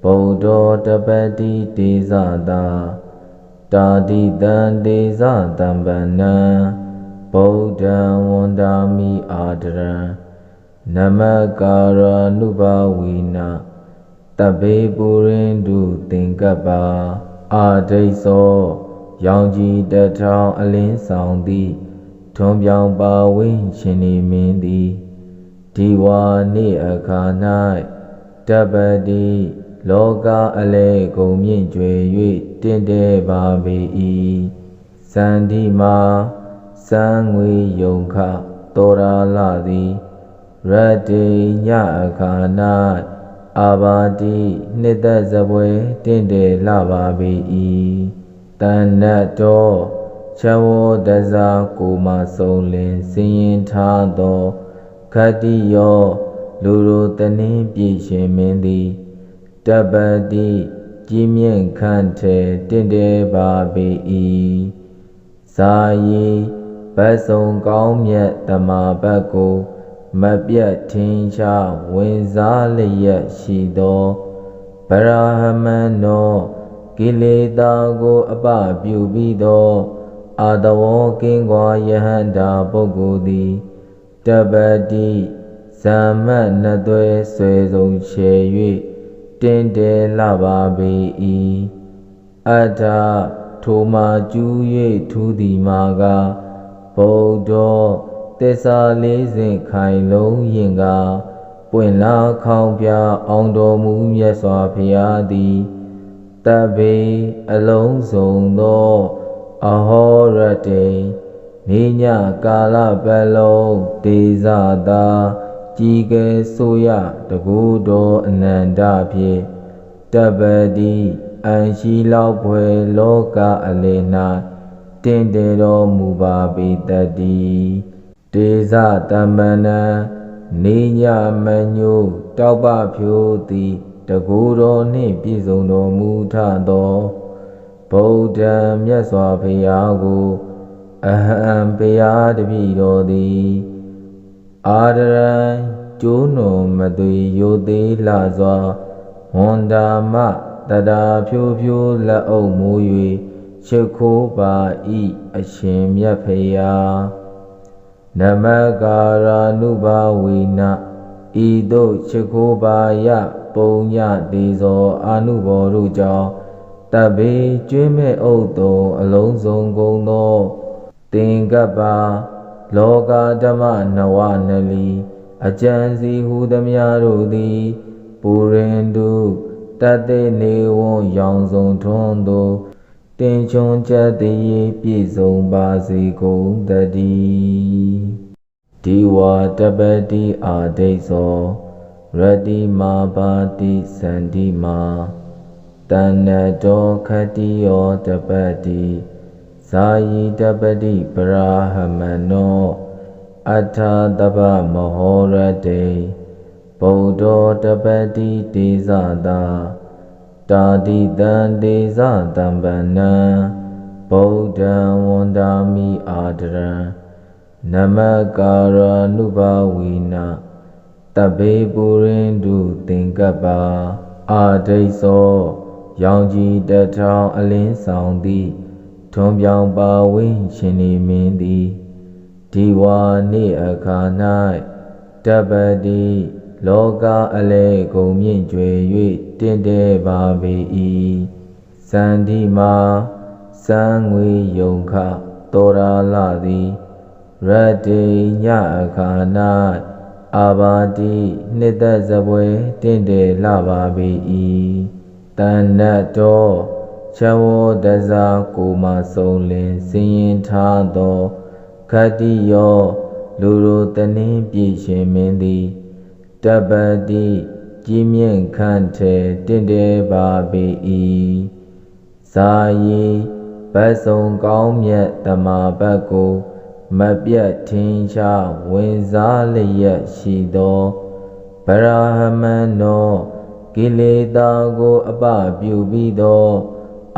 ဗုဒ္ဓောတပတိတေဇတာတာတိတံတေဇတံပန္နံဗုဒ္ဓံဝန္တာမိအာဒရံနမကာရာနုဘာဝိနာတဗ္ဗေပုရိန္ဒုသင်္ကပ္ပအာဒိသောရောင်ကြီးတထောင်အလင်းဆောင်သည်ထွန်ပြောင်ပါဝိရှင်နေမင်းသည် ဒီဝါနေ့အခါ၌တပ္ပတိလောကအလဲကုန်မြင့်ကျွယ်၍တင့်တယ်ပါပေ၏စန္ဒီမာစံငွေယုံခတောရာလာသည်ရတ္တိညအခါ၌အာဘာတိနှစ်သက်စပွဲတင့်တယ်လှပါပေ၏တဏ္ဍတောချဝောတဇာကိုမဆုံးလင်စင်ရင်ထားသောခတ္တိယောလူတို့တနည်းပြည့်ရှင်မင်းသည်တပ္ပတိကြီးမြင့်ခန့်ထဲတင့်တယ်ပါပေ၏ဇာယီဘတ်စုံကောင်းမြတ်တမဘတ်ကိုမပြတ်ထင်ရှားဝင်စားလျက်ရှိသောဗရာဟမန်သောကိလေသာကိုအပပြုပြီးသောအာတဝောကင်းကွာယဟန္တာပုဂ္ဂိုလ်သည်တပ္ပတိဇမ္မတ်နှစ်သွဲဆွေဆုံးချေ၍တင့်တယ်လှပါပေ၏အတ္ထထိုမှာကျူး၍ထူးသည်မှာကဗုဒ္ဓသစ္စာလေးစဉ်ခိုင်လုံးရင်ကပွင့်လာခေါင်ပြအောင်တော်မူမြတ်စွာဘုရားသည်တဗ္ဗေအလုံးစုံသောအဟောရတေနေညကာလပတ်လုံးဒေဇတာကြီးကဲဆိုရတကူတော်အနန္တဖြင့်တပ္ပတိအံရှိလောက်ဖွယ်လောကအလယ်၌တင့်တယ်တော်မူပါပေတတ်သည်ဒေဇတမ္မနံနေညမညိုတောက်ပဖြိုးသည်တကူတော်နှင့်ပြည့်စုံတော်မူထသောဗုဒ္ဓံမြတ်စွာဘုရားကိုအဟံဘုရားတပည့်တော်သည်အာရံကျိုးနုံမသွေရိုသေးလှစွာဝန်တာမတတာဖြိုးဖြိုးလက်အုပ်မိုး၍ချစ်ခိုးပါ၏အရှင်မြတ်ဖရာနမကာရာနုဘာဝေနဤသို့ချစ်ခိုးပါယပုံညသေးသောအာနုဘော်တို့ကြောင့်တဗ္ဗေကျွေးမဲ့ဥဒ္တုံအလုံးစုံကုန်သောသင်္ကပ္ပလောကဓမ္မနဝနလီအကျံစီဟူသမျှတို့သည်ပူရင်တုတတ်သိနေဝံရောင်စုံထွန်းသောတင်ချွန်ချက်တည်းပြည့်စုံပါစေကုန်တည်းဒီဝါတပ္ပတိအာဒိသော ရတ္တိမာပါတိစန္တိမာတဏ္ဏတောခတ္တိယောတပ္ပတိဇာယီတပ္ပတိပရာဟမနောအထာတပ္ပမဟောရတေဗုဒ္ဓောတပ္ပတိတေဇတာတာတိတံတေဇတံပန္နံဗုဒ္ဓံဝန္တာမိအာဒရံနမကာရနုဘာဝိနတဗေပုရိန္ဒုသင်္ကပ္ပအာဒိသောရောင်ကြီးတထောင်အလင်းဆောင်သည်ထွန်ပြောင်ပါဝင်းရှင်နေမင်းသည်ဒီဝါနေ့အခါ၌တပ္ပတိလောကအလဲကုန်မြင့်ကျွယ်၍တင့်တယ်ပါပေ၏စန္ဒီမာစံငွေယုံခတောရာလာသည်ရတ္တိညအခါ၌အာဘာတိနှစ်သက်စပွဲတင့်တယ်လှပါပေ၏တဏ္ဏတောချဝောတဇာကိုမဆုံးလင်စင်ရင်ထားသောခတ္တိယောလူတို့တနည်းပြည့်ရှင်မင်းသည်တပ္ပတိကြီးမြင့်ခန့်ထဲတင့်တယ်ပါပေ၏ဇာယီဘတ်စုံကောင်းမြတ်တမဘတ်ကိုမပြတ်ထင်ရှားဝင်စားလျက်ရှိသောဗရာဟမန်သောကိလေသာကိုအပပြုပြီးသော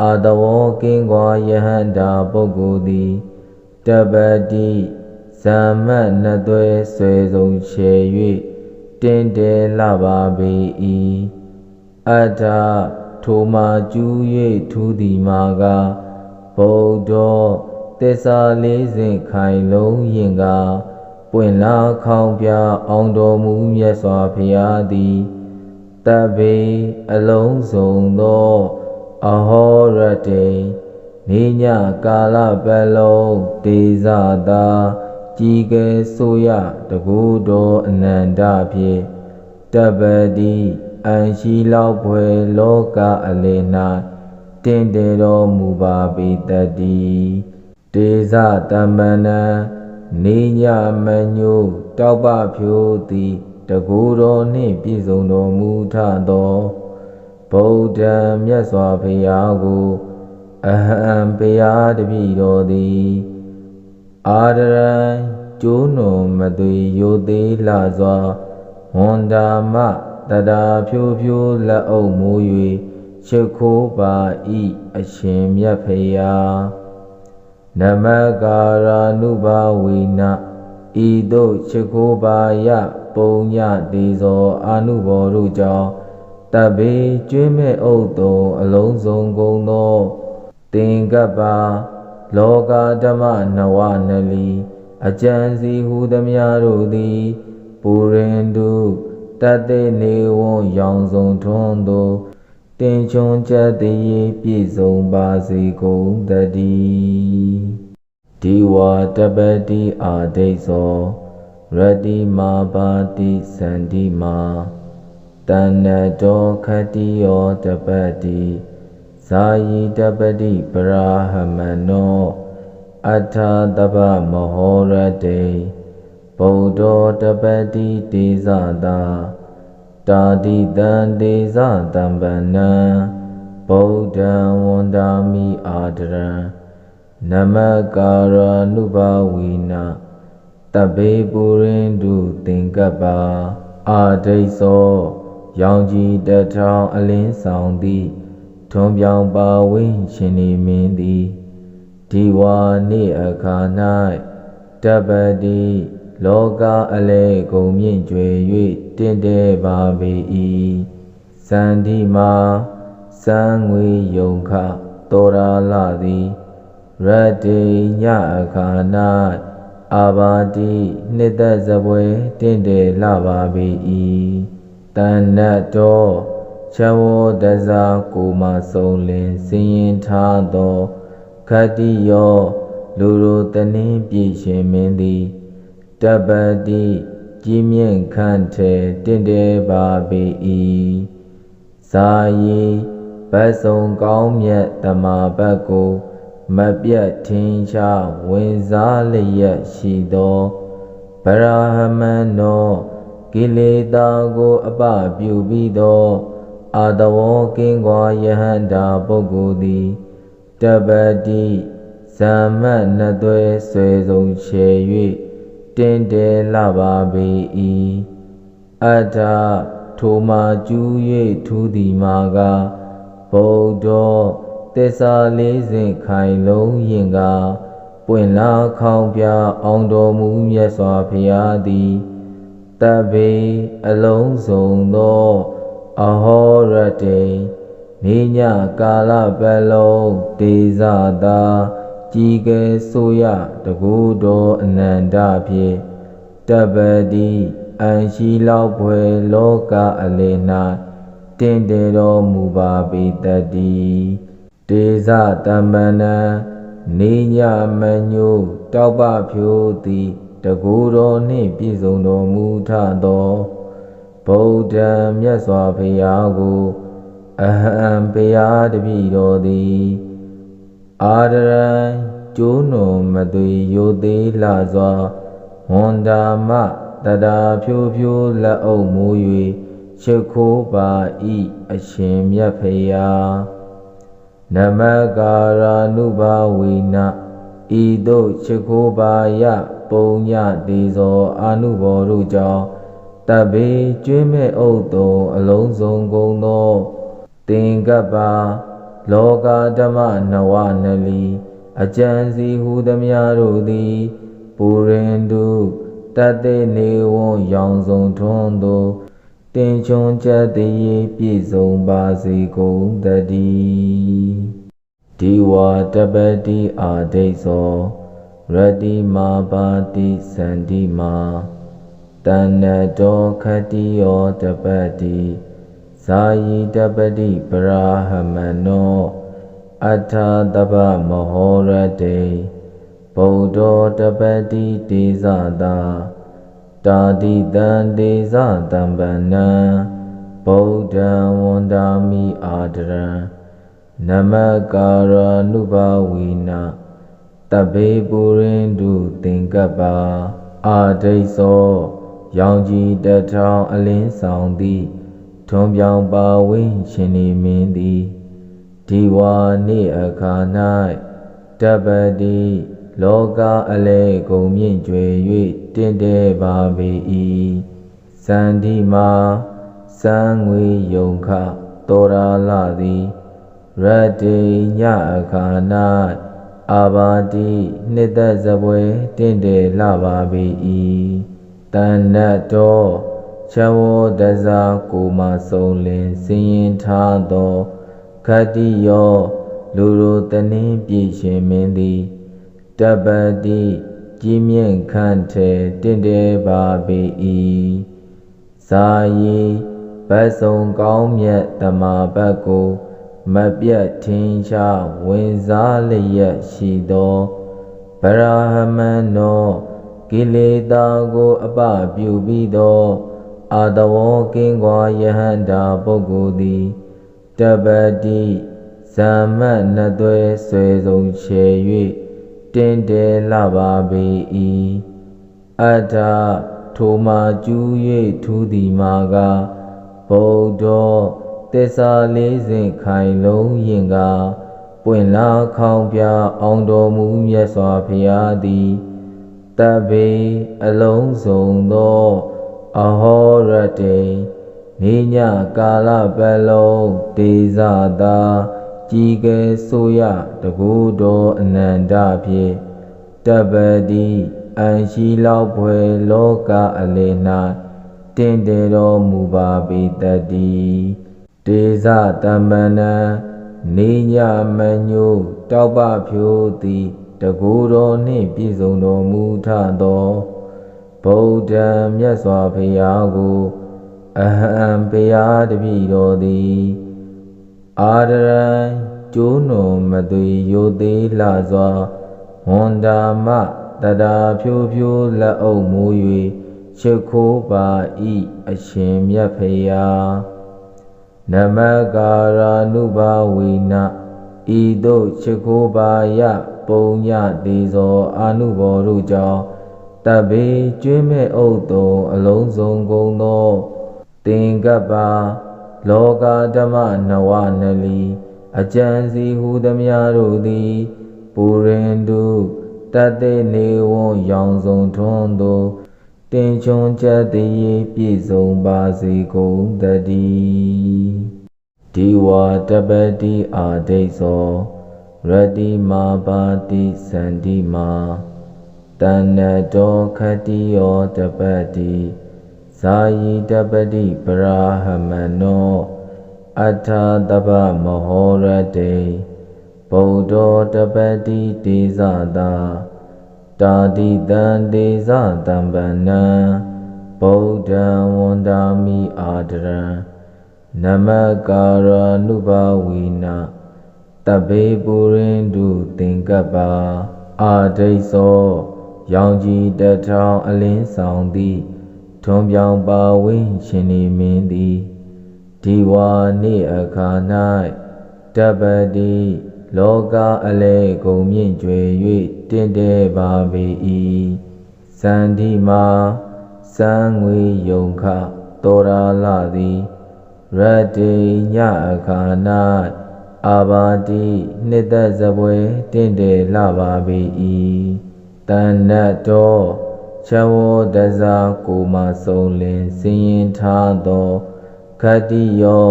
အာတဝောကင်းကွာယဟန္တာပုဂ္ဂိုလ်သည်တပ္ပတိဇမ္မတ်နှစ်သွဲဆွေဆုံးချေ၍တင့်တယ်လှပါပေ၏အတ္ထထိုမှာကျူး၍ထူးသည်မှာကဗုဒ္ဓောသစ္စာလေးစဉ်ခိုင်လုံးရင်ကပွင့်လာခေါင်ပြအောင်တော်မူမြတ်စွာဘုရားသည်တဗ္ဗေအလုံးစုံသောအဟောရတေနေညကာလပတ်လုံးဒေဇတာ จีเกสุยะตะกูโดอนันดาภิตปติอันชีเล่าเผยโลกาอเลนาတင်တေတော်မူပါပေတတ်တိဒေဇတမ္ပနံနေညမညိုတောက်ပဖြိုးသည်တကူတော်နှင့်ပြည့်စုံတော်မူထသောဗုဒ္ဓံမြတ်စွာဘုရားကိုအဟံဘုရားတပည့်တော်သည်အာဒရံကျိုးနုံမသွေယိုသေးလှစွာဝန္တာမတတာဖြိုးဖြိုးလက်အုပ်မိုး၍ချစ်ခိုးပါဤအရှင်မြတ်ဖရာနမကာရာနုဘာဝေနဤသို့ချစ်ခိုးပါယပုံညတေဇောအာနုဘောတို့ကြောင့်တပ္ပေကျွင်းမဲ့ဥဒ္တုံအလုံးစုံကုန်သောသင်္ကပ္ပလောကဓမ္မနဝနလီအကျံစီဟူသမျှတို့သည်ပူရင်တုတတ္တေနေဝံရောင်စုံထွန်းသောတင်ချုံချက်တည်းပြည့်စုံပါစေကုန်တည်းဒီဝါတပတိအာဒိသော ရတိမာပါတိစန္တိမာတဏ္ဏတောခတိယောတပတိဇာယိတပတိပရာဟမနောအထာတပမဟောရတေဗုဒ္ဓောတပတိတေဇတာတာတိတံတေဇတံပနံဗုဒ္ဓံဝန္တာမိအာဒရံနမကာရနုဘာဝိနာတပ္ပေပုရိန္တုသင်္ကပ္ပအာဒိသောရောင်ကြီးတထောင်အလင်းဆောင်သည်ထွန်ပြောင်ပါဝိရှင်နေမင်းသည်ဒီဝါနေ့အခါ၌တပ္ပတိလောကအလေကုန်မြင့်ကျွယ်၍တင့်တယ်ပါပေ၏စန္ဒီမာစံငွေယုံခတောရာလသည်ရတ္တိညအခါ၌အာဘာတိနှစ်သက်စပွဲတင့်တယ်လှပါပေ၏တဏ္ဏတောချဝောတဇာကိုမဆုံးလင်စင်ရင်ထားသောခတ္တိယောလူတို့တနည်းပြည့်ရှင်မင်းသည်တပ္ပတိကြီးမြင့်ခန့်ထဲတင့်တယ်ပါပေ၏ဇာယီဘတ်စုံကောင်းမြတ်တမဘတ်ကိုမပြတ်ထင်ရှားဝင်စားလျက်ရှိသောဗရာဟမန်နောကိလေသာကိုအပပြုပြီးသောအာတဝောကင်းကွာယဟန္တာပုဂ္ဂိုလ်သည်တပ္ပတိဇမ္မနှသွဲဆွေဆုံးချေ၍တင်တယ်လှပါပေ၏အတ္ထထိုမှာကျူး၍ထူးသည်မှာကဗုဒ္ဓောသစ္စာလေးစဉ်ခိုင်လုံးရင်ကပွင့်လာခေါင်ပြအောင်တော်မူမြတ်စွာဘုရားသည်တပ္ပေအလုံးစုံသောအဟောရတေနေညကာလပတ်လုံးတေဇတာကြီးကဲဆိုရတကူတော်အနန္တဖြင့်တပ္ပတိအန်ရှိလောက်ဖွယ်လောကအလေ၌တင်တေတော်မူပါပေတတ်သည်တေဇတမ္ပနံနေညမညိုတောက်ပဖြိုးသည်တကူတော်နှင့်ပြည့်စုံတော်မူထသောဗုဒ္ဓံမြတ်စွာဘုရားကိုအဟံဘုရားတပည့်တော်သည်အာဒရံကျိုးနုံမသွေယိုသေးလှစွာဝန္တာမတတာဖြိုးဖြိုးလက်အုပ်မိုး၍ချစ်ခိုးပါဤအရှင်မြတ်ဖရာနမကာရာနုဘာဝေနဤသို့ချစ်ခိုးပါယပုံညတေဇောအာနုဘောတို့ကြောင့်တပ္ပေကျွင်းမဲ့ဥဒ္တုံအလုံးစုံကုန်သောသင်္ကပ္ပလောကဓမ္မနဝနလီအကျံစီဟူသမျှတို့သည်ပူရင်တုတတ္တေနေဝံရောင်စုံထွန်းသောတင်ချုံချက်တည်းပြည့်စုံပါစေကုန်တည်းဒီဝါတပတိအာဒိသောရတိမာပါတိစန္တိမာတဏ္ဏတောခတ္တိယောတပတိဇာယိတပတိပရာဟမနောအထာတပမဟောရတေဗ ဗုဒ္ဓတပတိတေဇတာတာတိတံတေဇတံပန္နံဗုဒ္ဓံဝန္တာမိအာဒရံနမကာရနုဘဝိနာတဗေပုရိန္ဒုသင်္ကပ္ပါအာဒိသောရောင်ကြီးတထောင်အလင်းဆောင်သည်ထွန်ပြောင်ပါဝိရှင်နေမင်းသည်ဒီဝါနေ့အခါ၌တပတိလောကအလဲကုန်မြင့်ကျွယ်၍တင့်တယ်ပါပေ၏စန္ဒီမာစံငွေယုံခတောရာလာသည်ရတ္တိညအခါ၌အာဘာတိနှစ်သက်စပွဲတင့်တယ်လှပါပေ၏တဏ္ဍတောချဝောတဇာကိုမဆုံးလင်စင်ရင်ထားသောခတ္တိယောလူတို့တနည်းပြည့်ရှင်မင်းသည်တပတိကြီးမြင့်ခန့်ထဲတင့်တယ်ပါပေ၏ဇာယီဘတ်စုံကောင်းမြတ်တမဘတ်ကိုမပြတ်ထင်ရှားဝင်စားလျက်ရှိသောဗရာဟမန်နောကိလေသာကိုအပပြုပြီးသောအာတဝောကင်းကွာယဟန္တာပုဂ္ဂိုလ်သည်တပတိဇမ္မနှစ်သွဲဆွေဆုံးချေ၍တင်တယ်လှပါပေ၏အတ္ထထိုမှာကျူး၍ထူးသည်မှာကဗုဒ္ဓသစ္စာလေးစဉ်ခိုင်လုံးရင်ကပွင့်လာခေါင်ပြအောင်တော်မူမြတ်စွာဘုရားသည်တဗ္ဗေအလုံးစုံသောအဟောရတေနေညကာလပတ်လုံးဒေဇတာကြီးကဲဆိုရတကူတော်အနန္တဖြင့်တပ္ပတိအံရှိလောက်ဖွယ်လောကအလေ၌တင့်တယ်တော်မူပါပေတတ်တည်းဒေဇတမ္ပန္နနေညမညိုတောက်ပဖြိုးသည်တကူတော်နှင့်ပြည့်စုံတော်မူထသောဗုဒ္ဓံမြတ်စွာဘုရားကိုအဟံဘုရားတပည့်တော်သည်အာဒရံကျိုးနုံမသွေရိုသေးလှစွာဝန်တာမတတာဖြိုးဖြိုးလက်အုပ်မူ၍ချစ်ခိုးပါ၏အရှင်မြတ်ဖရာနမကာရာနုဘဝိနာဤသို့ချစ်ခိုးပါယပုံညသေးသောအာနုဘော်တို့ကြောင့်တဗ္ဗေကျွင်းမဲ့ဥဒ္တုံအလုံးစုံကုန်သောသင်္ကပ္ပါလောကဓမ္မနဝနလီအကျံစီဟူသမျှတို့သည်ပုရိန္ဒုတတေနေဝံရောင်စုံထွန်းသောတင်ချွန်ချက်တည်းပြည့်စုံပါစေကုန်တည်းဒီဝါတပတိအာဒိသောရတ္တိမာပါတိစန္ဒီမာတဏ္ဏတောခတ္တိယောတပတိဇာယီတပတိပရာဟမနောအထာတပမဟောရတေဗုဒ္ဓတပတိတေဇတာတာတိတံတေဇတံပန္နံဗုဒ္ဓံဝန္တာမိအာဒရံနမကာရနုဘဝိနာတဗ္ဗေပုရိန္ဒုသင်္ကပ္ပါအာဒိသောရောင်ကြီးတထောင်အလင်းဆောင်သည်ထွန်ပြောင်ပါဝိရှင်နေမင်းသည်ဒီဝါနေ့အခါ၌တပ္ပတိလောကအလဲကုန်မြင့်ကျွယ်၍တင့်တယ်ပါပေ၏စန္ဒီမာစံငွေယုံခတောရာလာသည်ရတ္တိညအခါ၌အာဘာတိနှစ်သက်စပွဲတင့်တယ်လှပါပေ၏တဏ္ဍတောချဝောတဇာကိုမဆုံးလင်စင်ရင်ထားသောခတ္တိယော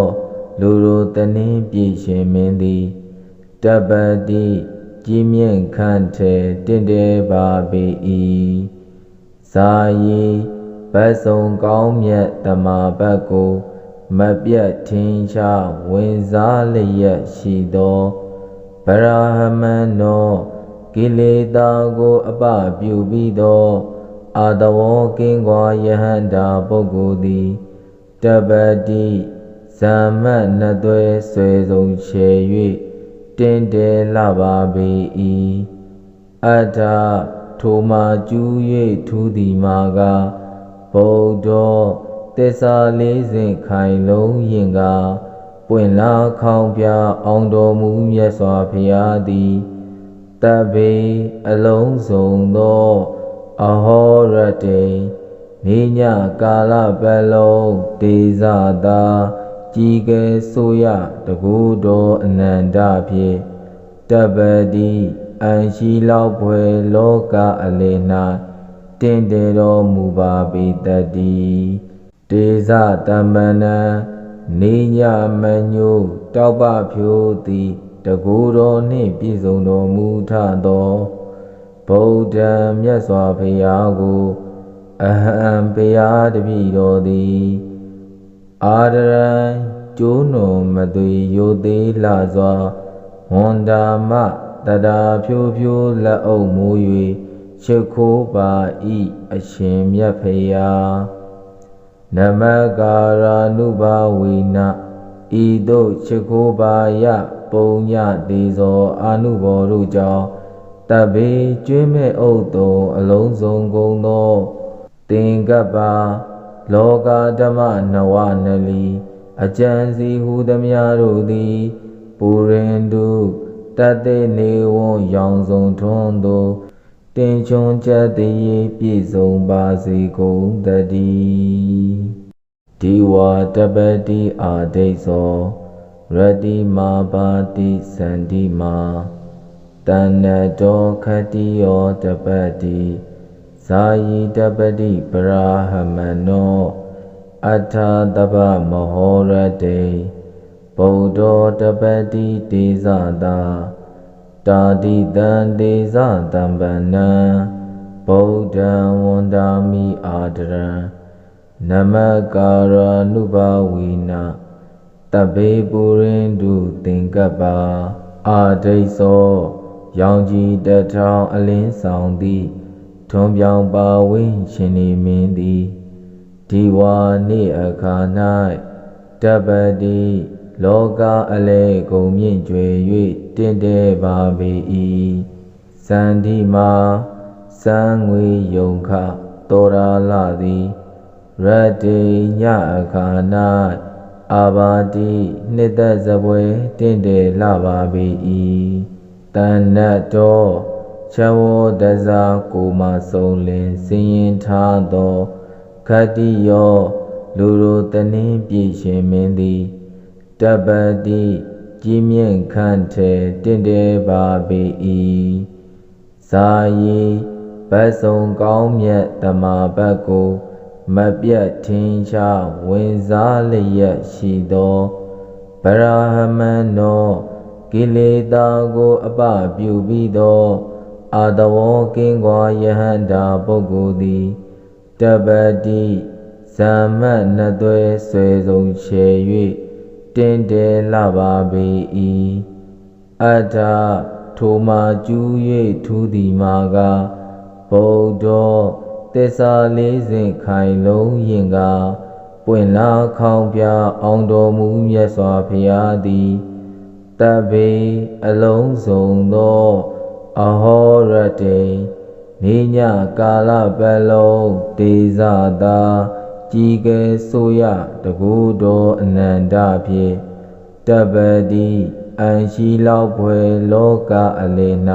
လူတို့တနည်းပြည့်ရှင်မင်းသည်တပ္ပတိကြီးမြင့်ခန့်ထဲတင့်တယ်ပါပေ၏ဇာယီဘတ်စုံကောင်းမြတ်တမဘတ်ကိုမပြတ်ထင်ရှားဝင်စားလျက်ရှိသောဗရာဟမန်နောကိလေသာကိုအပပြုပြီးသောအာတဝောကင်းကွာယဟန္တာပုဂ္ဂိုလ်သည်တပ္ပတိဇမ္မနှစ်သွဲဆွေဆုံးချေ၍တင်တယ်လှပါပေ၏ အထာထိုမှာကျူး၍ထူးသည်မှာကဗုဒ္ဓသစ္စာလေးဆင့်ခိုင်လုံးရင်ကပွင့်လာခေါင်ပြအောင်တော်မူမြတ်စွာဘုရားသည်တဗ္ဗေအလုံးစုံသောအဟောရတေနေညကာလပတ်လုံးဒေဇတာကြီးကဲဆိုရတကူတော်အနန္တဖြင့်တပ္ပတိအံရှိလောက်ဖွယ်လောကအလယ်၌တင့်တယ်တော်မူပါပေတတ်သည်ဒေဇတမ္ပနံနေညမညိုတောက်ပဖြိုးသည်တကူတော်နှင့်ပြည့်စုံတော်မူထသောဗုဒ္ဓံမြတ်စွာဘုရားကိုအဟံဘုရားတပည့်တော်သည်အာဒရံကျိုးနုံမသွေရိုသေးလှစွာဝန်တာမတတာဖြိုးဖြိုးလက်အုပ်မိုး၍ရှိခိုးပါဤအရှင်မြတ်ဖရာနမကာရာနုဘာဝေနဤသို့ရှိခိုးပါယပုံညတေဇောအာနုဘောတို့ကြောင့်တဗ္ဗေကျွေးမဲ့ဥဒ္တုံအလုံးစုံကုန်သောသင်္ကပ္ပလောကဓမ္မနဝနလီအကျံစီဟုသမျှတို့သည်ပူရင်တုတတ်တဲ့နေဝံရောင်စုံထွန်းသောတင်ချွန်ချက်တည်းပြည့်စုံပါစေကုန်တည်းဒီဝတပတိအာဒိသော ရတိမာပါတိစန္တိမာတဏ္ဏတောခတိယောတပတိဇာယိတပတိပရာဟမနောအထာတပမဟောရတေဗုဒ္ဓတပတိတေဇတာတာတိတံတေဇတံပန္နံဗုဒ္ဓံဝန္တာမိအာဒရံနမကာရနုဘာဝိနာတဗ္ဗေပုရိန္ဒုသင်္ကပ္ပအာဒိသောရောင်ကြီးတထောင်အလင်းဆောင်သည်ထွန်ပြောင်ပါဝိရှင်နေမင်းသည်ဒီဝါနေ့အခါ၌တပ္ပတိလောကအလဲကုန်မြင့်ကျွယ်၍တင့်တယ်ပါပေ၏စန္ဒီမာစံငွေယုံခတောရာလသည်ရတ္တိညအခါ၌အာဘာတိနှစ်သက်စပွဲတင့်တယ်လှပါပေ၏တဏ္ဏတောချဝောတဇာကိုမဆုံးလင်စင်ရင်ထားသောခတ္တိယောလူတို့တနည်းပြည့်ရှင်မင်းသည်တပ္ပတိကြီးမြင့်ခန့်ထဲတင့်တယ်ပါပေ၏ဇာယီဘတ်စုံကောင်းမြတ်တမဘတ်ကိုမပြတ်ထင်ရှားဝင်စားလျက်ရှိသောဗရာဟမန်နောကိလေသာကိုအပပြုပြီးသောအာတဝောကင်းကွာယဟန္တာပုဂ္ဂိုလ်သည်တပ္ပတိဇမ္မတ်နှစ်သွဲဆွေဆုံးချေ၍တင်တယ်လှပါပေ၏အထာထိုမှာကျူး၍ထူးသည်မှာကဗုဒ္ဓသစ္စာလေးဆင့်ခိုင်လုံးရင်ကပွင့်လာခေါင်ပြအောင်တော်မူမြတ်စွာဘုရားသည်တဗ္ဗေအလုံးစုံသောအဟောရတေနေညကာလပတ်လုံးဒေဇတာကြီးကဲဆိုရတကူတော်အနန္တဖြင့်တပ္ပတိအံရှိလောက်ဖွယ်လောကအလယ်၌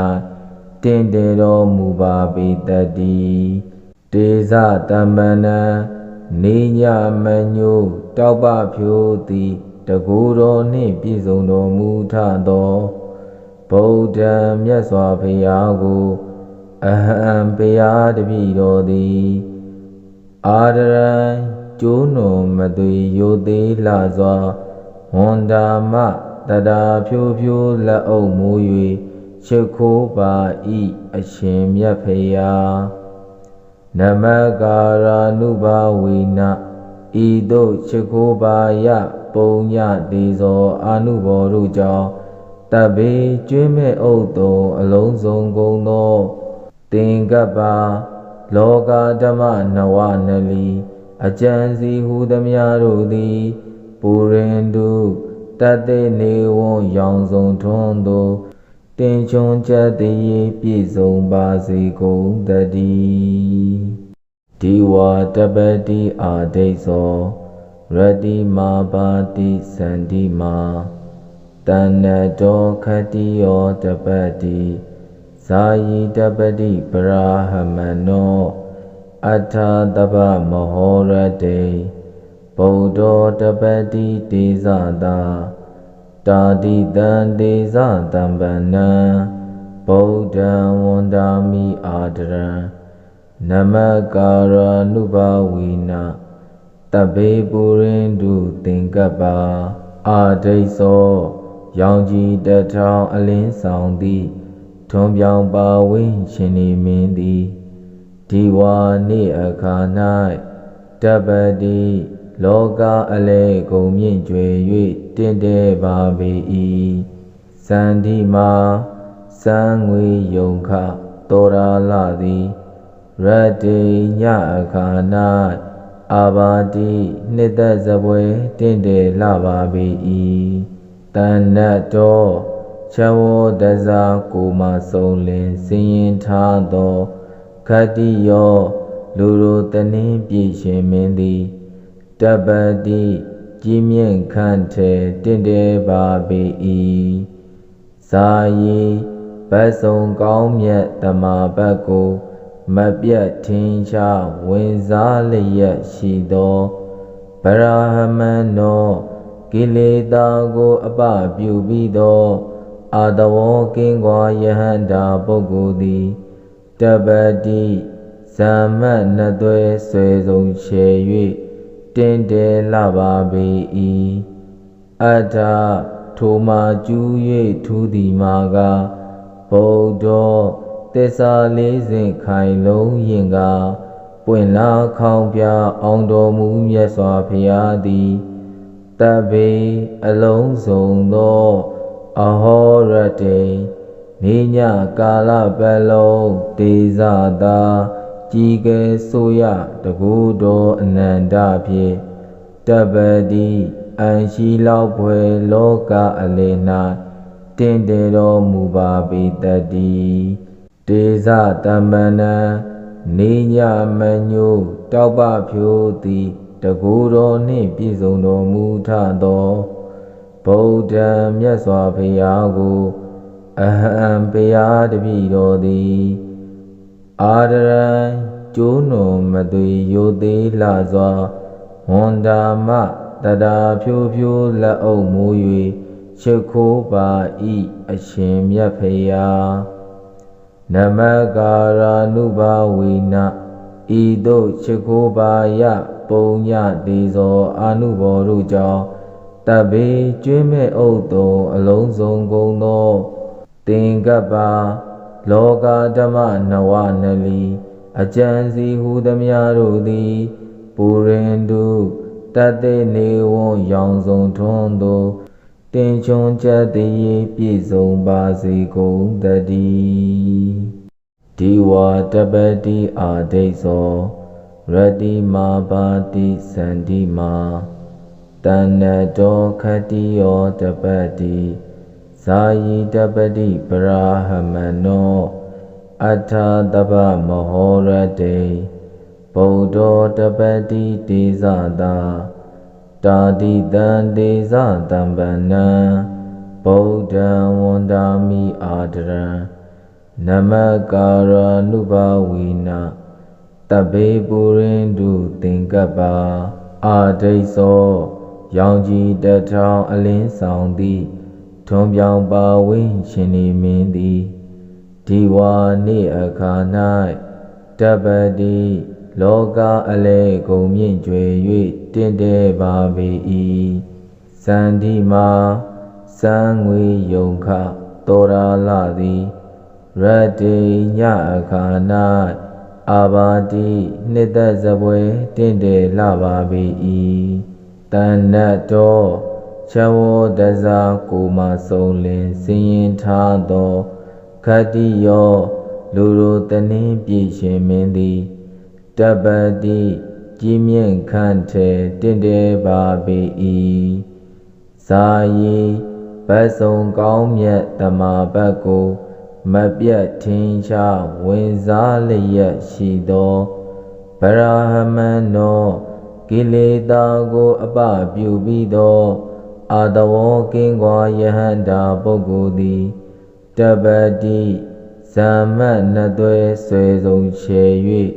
တင့်တယ်တော်မူပါပေတတ်သည်တေဇတမ္ပနံနေညမညိုတောက်ပဖြိုးသည်တကူတော်နှင့်ပြည့်စုံတော်မူထသောဗုဒ္ဓံမြတ်စွာဘုရားကိုအဟံဘုရားတပည့်တော်သည်အာဒရံကျိုးနုံမသွေရိုသေးလှစွာဝန်တာမတတာဖြိုးဖြိုးလက်အုပ်မိုး၍ရှိခိုးပါဤအရှင်မြတ်ဖရာနမကာရာနုဘာဝေနဤသို့ရှိခိုးပါယပုံညတေဇောအာနုဘောတို့ကြောင့်တဗ္ဗေကျွေးမဲ့ဥဒ္တုံအလုံးစုံကုန်သောသင်္ကပ္ပလောကဓမ္မနဝနလီအကျံစီဟုသမျှတို့သည်ပူရင်တုတတ်တဲ့နေဝံရောင်စုံထွန်းသော တင်ချွန်ချက်တည်းပြည့်စုံပါစေကုန်သတည်းဒီဝါတပတိအာဒိသော ရတိမာပါတိစန္တိမာတဏ္ဏတောခတိယောတပတိဇာယိတပတိပရာဟမနောအထာတပမဟောရတေဗုဒ္ဓောတပတိတေဇတာတာတိတံတေဇတံပန္နံဗုဒ္ဓံဝန္တာမိအာဒရံနမကာရနုဘဝိနာတဘေပုရိန္ဒုသင်္ကပ္ပါအာဒိသောရောင်ကြီးတထောင်အလင်းဆောင်သည်ထွန်ပြောင်ပါဝင်းရှင်နေမင်းသည်ဒီဝါနေ့အခါ၌တပတိလောကအလဲကုန်မြင့်ကျွယ်၍တင့်တယ်ပါပေ၏စန္ဒီမာစံငွေယုံခတောရာလသည်ရတ္တိညအခါ၌အာဘာတိနှစ်သက်စပွဲတင့်တယ်လှပါပေ၏တဏ္ဏတောချဝောတဇာကိုမဆုံးလင်စင်ရင်ထားသောခတ္တိယောလူတို့တနည်းပြည့်ရှင်မင်းသည်တပတိကြီးမြင့်ခန့်ထဲတင့်တယ်ပါပေ၏ဇာယီဘတ်ဆုံကောင်းမြတ်တမဘတ်ကိုမပြတ်ထင်ရှားဝင်စားလျက်ရှိသောဗရာဟမဏ်နောကိလေသာကိုအပပြုပြီးသောအာတဝောကင်းကွာယဟန္တာပုဂ္ဂိုလ်သည်တပတိဇမ္မနှစ်သွဲဆွေဆုံးချေ၍တင့်တယ်လှပါပေ၏အတ္ထထိုမှာကျူး၍ထူးသည်မှာကဗုဒ္ဓောသစ္စာလေးစဉ်ခိုင်လုံးရင်ကပွင့်လာခေါင်ပြအောင်တော်မူမြတ်စွာဘုရားသည်တဗ္ဗေအလုံးစုံသောအဟောရတေနေညကာလပတ်လုံးဒေဇတာကြီးကဲဆိုရတကူတော်အနန္တဖြင့်တပ္ပတိအံရှိလောက်ဖွယ်လောကအလေ၌တင့်တယ်တော်မူပါပေတတ်တည်းတေဇတမ္ပန္နနေညမညိုတောက်ပဖြိုးသည်တကူတော်နှင့်ပြည့်စုံတော်မူထသောဗုဒ္ဓံမြတ်စွာဘုရားကိုအဟံဘုရားတပည့်တော်သည်အာဒရံကျိုးနုံမသွေယိုသေးလှစွာဝန္တာမတတာဖြိုးဖြိုးလက်အုပ်မိုး၍ချစ်ခိုးပါ၏အရှင်မြတ်ဖရာနမကာရာနုဘဝိနဤသို့ချစ်ခိုးပါယပုံညတေဇောအာနုဘောတို့ကြောင့်တဗ္ဗေကျွေးမဲ့ဥဒ္တုံအလုံးစုံကုန်သောသင်္ကပ္ပါလောကဓမ္မနဝနလီအကျံစီဟူသမျှတို့သည်ပုရိန္ဒုတတ္တေနေဝံရောင်စုံထွန်းသောတင်ချွန်ချက်တည်းပြည့်စုံပါစေကုန်သတည်းဒီဝါတပတိအာဒိသောရတိမာပါတိစန္တိမာတဏ္ဏတောခတ္တိယောတပတိဇာယိတပတိပရာဟမနောအထာတပမဟောရတေဗုဒ္ဓောတပတိတေဇတာတာတိတံတေဇတံပန္နံဗုဒ္ဓံဝန္တာမိအာဒရံနမကာရနုဘဝိနာတဘေပုရိန္ဒုသင်္ကပ္ပါအာဒိသောရောင်ကြီးတထောင်အလင်းဆောင်သည်ထွန်ပြောင်ပါဝင်းရှင်နေမင်းသည်ဒီဝါနေ့အခါ၌တပ္ပတိလောကအလဲကုန်မြင့်ကျွယ်၍တင့်တယ်ပါပေ၏စန္ဒီမာစံငွေယုံခတောရာလသည်ရတ္တိညအခါ၌အာဘာတိနှစ်သက်စပွဲတင့်တယ်လှပါပေ၏တဏ္ဏတောချဝောတဇာကိုမဆုံးလင်စင်ရင်ထားသောခတ္တိယောလူတို့တနည်းပြည့်ရှင်မင်းသည်တပ္ပတိကြီးမြင့်ခန့်ထဲတင့်တယ်ပါပေ၏ဇာယီဘ ဘတ်စုံကောင်းမြတ်တမာပတ်ကိုမပြတ်ထင်ရှားဝင်စားလျက်ရှိသောဗရာဟမန်တော်ကိလေသာကိုအပပြုပြီးသောအာတဝောကင်းကွာယဟန္တာပုဂ္ဂိုလ်သည်တပတိဇမ္မတ်နှစ်သွဲဆွေစုံချေ၍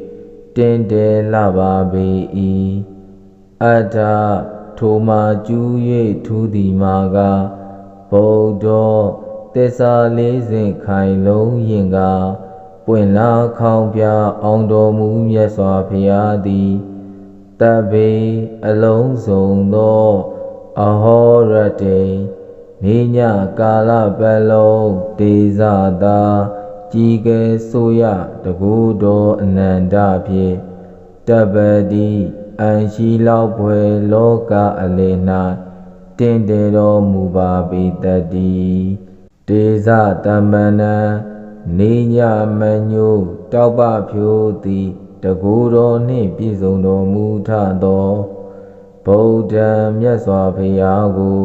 တင်တယ်လှပါပေ၏အတ္ထထိုမှာကျူး၍ထူးသည်မှာကဗုဒ္ဓသစ္စာလေးစဉ်ခိုင်လုံးရင်ကပွင့်လာခေါင်ပြအောင်တော်မူမြတ်စွာဘုရားသည်တဗ္ဗေအလုံးစုံသောအဟောရတေနေညကာလပတ်လုံးဒေဇတာကြီးကဲဆိုရတကူတော်အနန္တဖြင့်တပ္ပတိအံရှိလောက်ဖွယ်လောကအလေ၌တင့်တယ်တော်မူပါပေတတ်သည်ဒေဇတမ္ပနံနေညမညိုတောက်ပဖြိုးသည်တကူတော်နှင့်ပြည့်စုံတော်မူထသောဗုဒ္ဓံမြတ်စွာဘုရားကို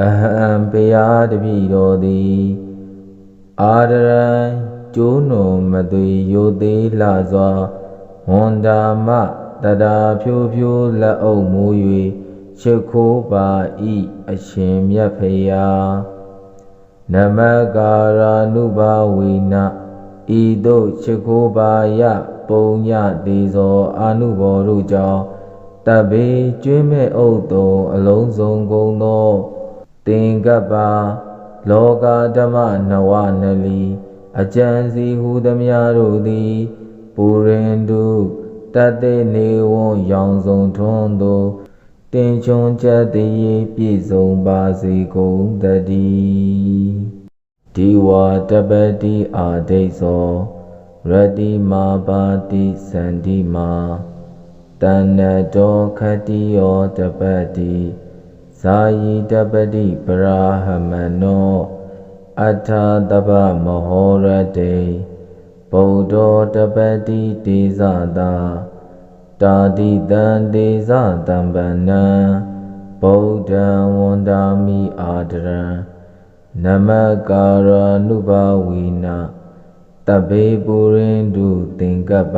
အဟံဘုရားတပည့်တော်သည်အာဒရံကျိုးနုံမသွေရိုသေးလှစွာဝန်တာမတတာဖြိုးဖြိုးလက်အုပ်မူ၍ရှိခိုးပါဤအရှင်မြတ်ဘုရားနမကာရာနုဘာဝေနဤသို့ရှိခိုးပါယပုံညတေဇောအာနုဘောတို့ကြောင့်တဗ္ဗေကျွင်းမဲ့ဥဒ္တုံအလုံးစုံကုန်သောသင်္ကပ္ပလောကဓမ္မနဝနလီအကျံစီဟုသမျှတို့သည်ပူရင်တုတတ္တေနေဝံရောင်စုံထွန်းသောတင်ချွန်ချက်တည်းပြည့်စုံပါစေကုန်တည်းဒီဝါတပတိအာဒိသော ရတိမာပါတိစန္တိမာတဏ္ဏတောခတိယောတပတိဇာယိတပတိပရာဟမနောအထာတပမဟောရတေဗုဒ္ဓောတပတိတေဇတာတာတိတံတေဇတံပနံဗုဒ္ဓံဝန္တာမိအာဒရံနမကာရာနုဘာဝိနာတဗ္ဗေပုရိန္ဒုသင်္ကပ္ပ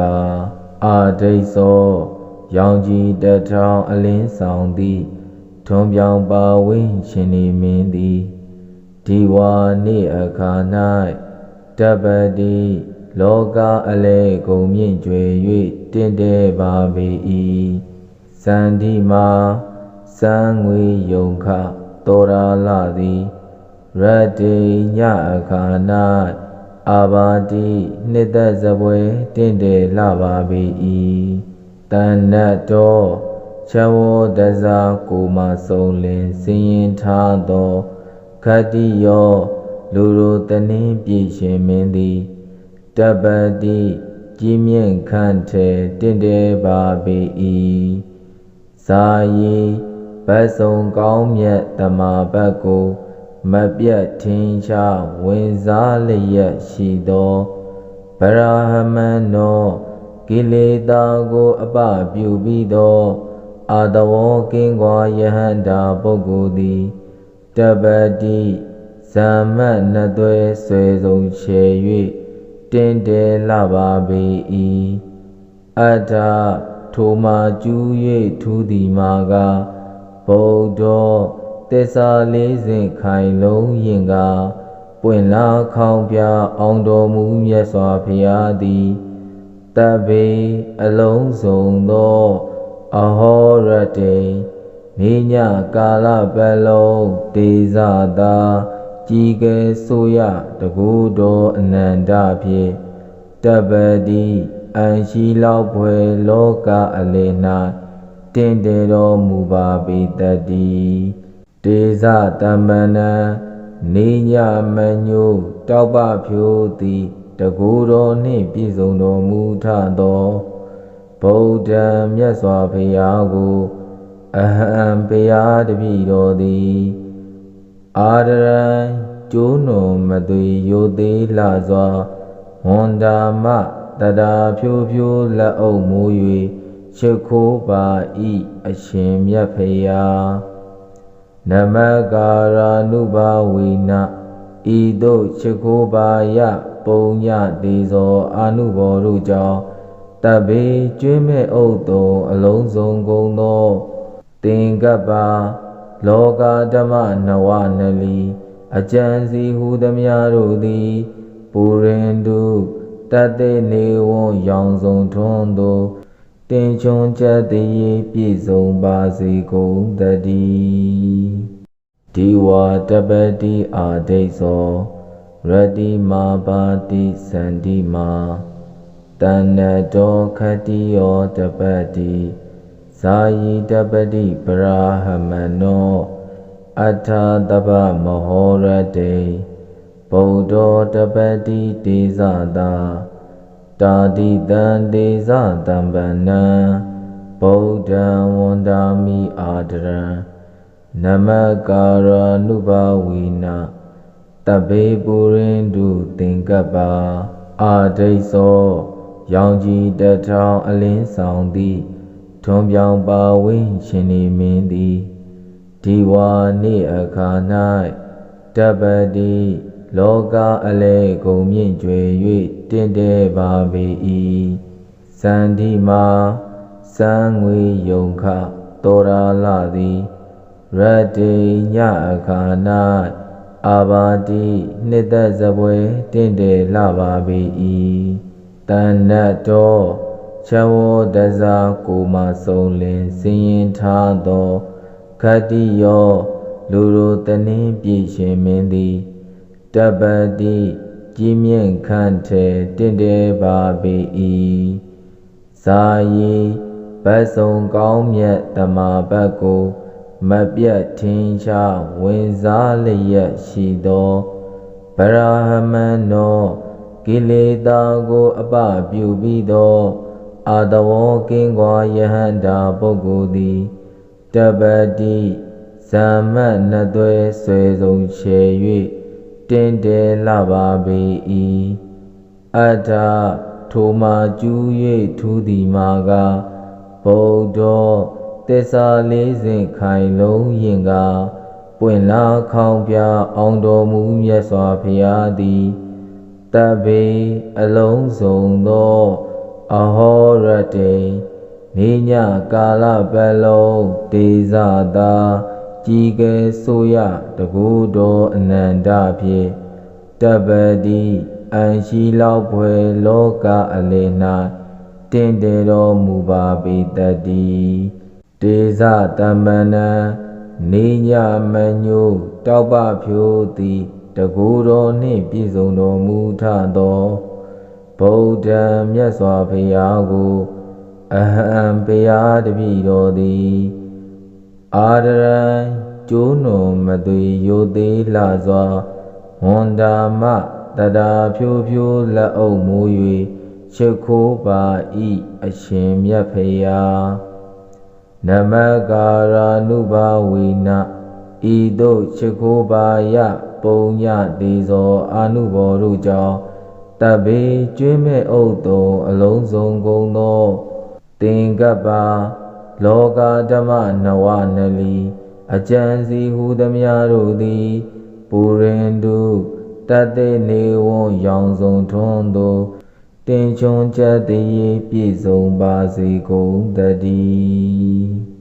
အာဒိသောရောင်ကြီးတထောင်အလင်းဆောင်သည်ထွန်ပြောင်ပါဝင်းရှင်နေမင်းသည်ဒီဝါနေ့အခါ၌တပ္ပတိလောကအလဲကုန်မြင့်ကျွယ်၍တင့်တယ်ပါပေ၏စန္ဒီမာစံငွေယုံခတောရာလသည်ရတ္တိညအခါ၌အာဘာတိနှစ်သက်စပွဲတင့်တယ်လှပါပေ၏တဏ္ဏတောချဝောတဇာကိုမဆုံးလင်စင်ရင်ထားသောခတ္တိယောလူတို့တနည်းပြည့်ရှင်မင်းသည်တပ္ပတိကြီးမြင့်ခန့်ထဲတင့်တယ်ပါပေ၏ဇာယီဘတ်စုံကောင်းမြတ်တမာပတ်ကိုမပြတ်ထင်ရှားဝင်စားလျက်ရှိသောဗရာဟမန်တော်ကိလေသာကိုအပပြုပြီးသောအာတဝောကင်းကွာယဟန္တာပုဂ္ဂိုလ်သည်တပ္ပတိဇမ္မတ်နှစ်သွဲဆွေစုံချေ၍တင်တယ်လှပါပေ၏အတ္ထထိုမှာကျူး၍ထူးသည်မှာကဗုဒ္ဓသစ္စာလေးစဉ်ခိုင်လုံးရင်ကပွင့်လာခေါင်ပြအောင်တော်မူမြတ်စွာဘုရားသည်တဗ္ဗေအလုံးစုံသောအဟောရတေနေညကာလပတ်လုံးဒေဇတာကြီးကဲဆိုရတကူတော်အနန္တဖြင့်တပ္ပတိအံရှိလောက်ဖွယ်လောကအလေ၌တင့်တယ်တော်မူပါပေတတ်သည်ဒေဇတမ္ပနံနေညမညိုတောက်ပဖြိုးသည်တကူတော်နှင့်ပြည့်စုံတော်မူထသောဗုဒ္ဓံမြတ်စွာဘုရားကိုအဟံဘုရားတပည့်တော်သည်အာဒရံကျိုးနုံမသွေရိုသေးလှစွာဝန်တာမတတာဖြိုးဖြိုးလက်အုပ်မူ၍ရှိခိုးပါဤအရှင်မြတ်ဘုရား နမကာရာနုဘာဝေနဤသို့ချစ်ခိုးပါယပုံညတေဇောအာနုဘောတို့ကြောင့်တဗ္ဗေကျွေးမဲ့ဥဒ္တုံအလုံးစုံကုန်သောသင်္ကပ္ပလောကဓမ္မနဝနလီအကျံစီဟူသမျှတို့သည်ပူရင်တုတတ္တေနေဝံရောင်စုံထွန်းသောတင်ချွန်ချက်တည်းပြည့်စုံပါစေကုန်တည်းဒီဝါတပတိအာဒိသော ရတိမာပါတိစန္တိမာတဏ္ဏတောခတိယောတပတိဇာယိတပတိပရာဟမနောအထာတပမဟောရတေဗုဒ္ဓောတပတိတေဇတာတာတိတံတေဇတံပန္နံဗုဒ္ဓံဝန္တာမိအာဒရံနမကာရာနုဘာဝိနတဗ္ဗေပုရိန္ဒုသင်္ကပ္ပအာဒိသောရောင်ကြီးတထောင်အလင်းဆောင်သည်ထွန်ပြောင်ပါဝင်းရှင်နေမင်းသည်ဒီဝါနေ့အခါ၌တပ္ပတိလောကအလဲကုန်မြင့်ကျွယ်၍တင့်တယ်ပါပေ၏စန္ဒီမာစံငွေယုံခတောရာလသည်ရတ္တိညအခါ၌အာဘာတိနှစ်သက်စပွဲတင့်တယ်လှပါပေ၏တဏ္ဏတောချဝောတဇာကိုမဆုံးလင်စင်ရင်ထားသောခတ္တိယောလူတို့တနည်းပြည့်ရှင်မင်းသည်တပ္ပတိကြီးမြင့်ခန့်ထဲတင့်တယ်ပါပေ၏ဇာယီဘတ်ဆုံကောင်းမြတ်တမဘတ်ကိုမပြတ်ထင်ရှားဝင်စားလျက်ရှိသောဗရာဟမဏ်သောကိလေသာကိုအပပြုပြီးသောအာတဝောကင်းကွာယဟန္တာပုဂ္ဂိုလ်သည်တပ္ပတိဇမ္မနှစ်သွဲဆွဲဆုံးချေ၍တင်တယ်လှပါပေ၏အတ္ထထိုမှာကျူး၍ထူးသည်မှာကဗုဒ္ဓောသစ္စာလေးစဉ်ခိုင်လုံးရင်ကပွင့်လာခေါင်ပြအောင်တော်မူမြတ်စွာဘုရားသည်တဗ္ဗေအလုံးစုံသောအဟောရတေနေညကာလပတ်လုံးတေဇတာကြီးကဲဆိုရတကူတော်အနန္တဖြင့်တပ္ပတိအံရှိလောက်ဖွယ်လောကအလယ်၌တင့်တယ်တော်မူပါပေတတ်သည်တေဇတမ္ပန္နနေညမညိုတောက်ပဖြိုးသည်တကူတော်နှင့်ပြည့်စုံတော်မူထသောဗုဒ္ဓံမြတ်စွာဘုရားကိုအဟံဘုရားတပည့်တော်သည်အာဒရံကျိုးနုံမသွေယိုသေးလှစွာဝန္တာမတတာဖြိုးဖြိုးလက်အုပ်မိုး၍ချစ်ခိုးပါ၏အရှင်မြတ်ဖရာနမကာရာနုဘာဝေနဤသို့ချစ်ခိုးပါယပုံညတေဇောအာနုဘောတို့ကြောင့်တဗ္ဗေကျွေးမဲ့ဥဒ္တုံအလုံးစုံကုန်သောသင်္ကပ္ပလောကဓမ္မနဝနလီအကျံစီဟူသမျှတို့သည်ပူရင်တုတတ္တေနေဝံရောင်စုံထွန်းသောတင်ချွန်ချက်တည်းပြည့်စုံပါစေကုန်တည်း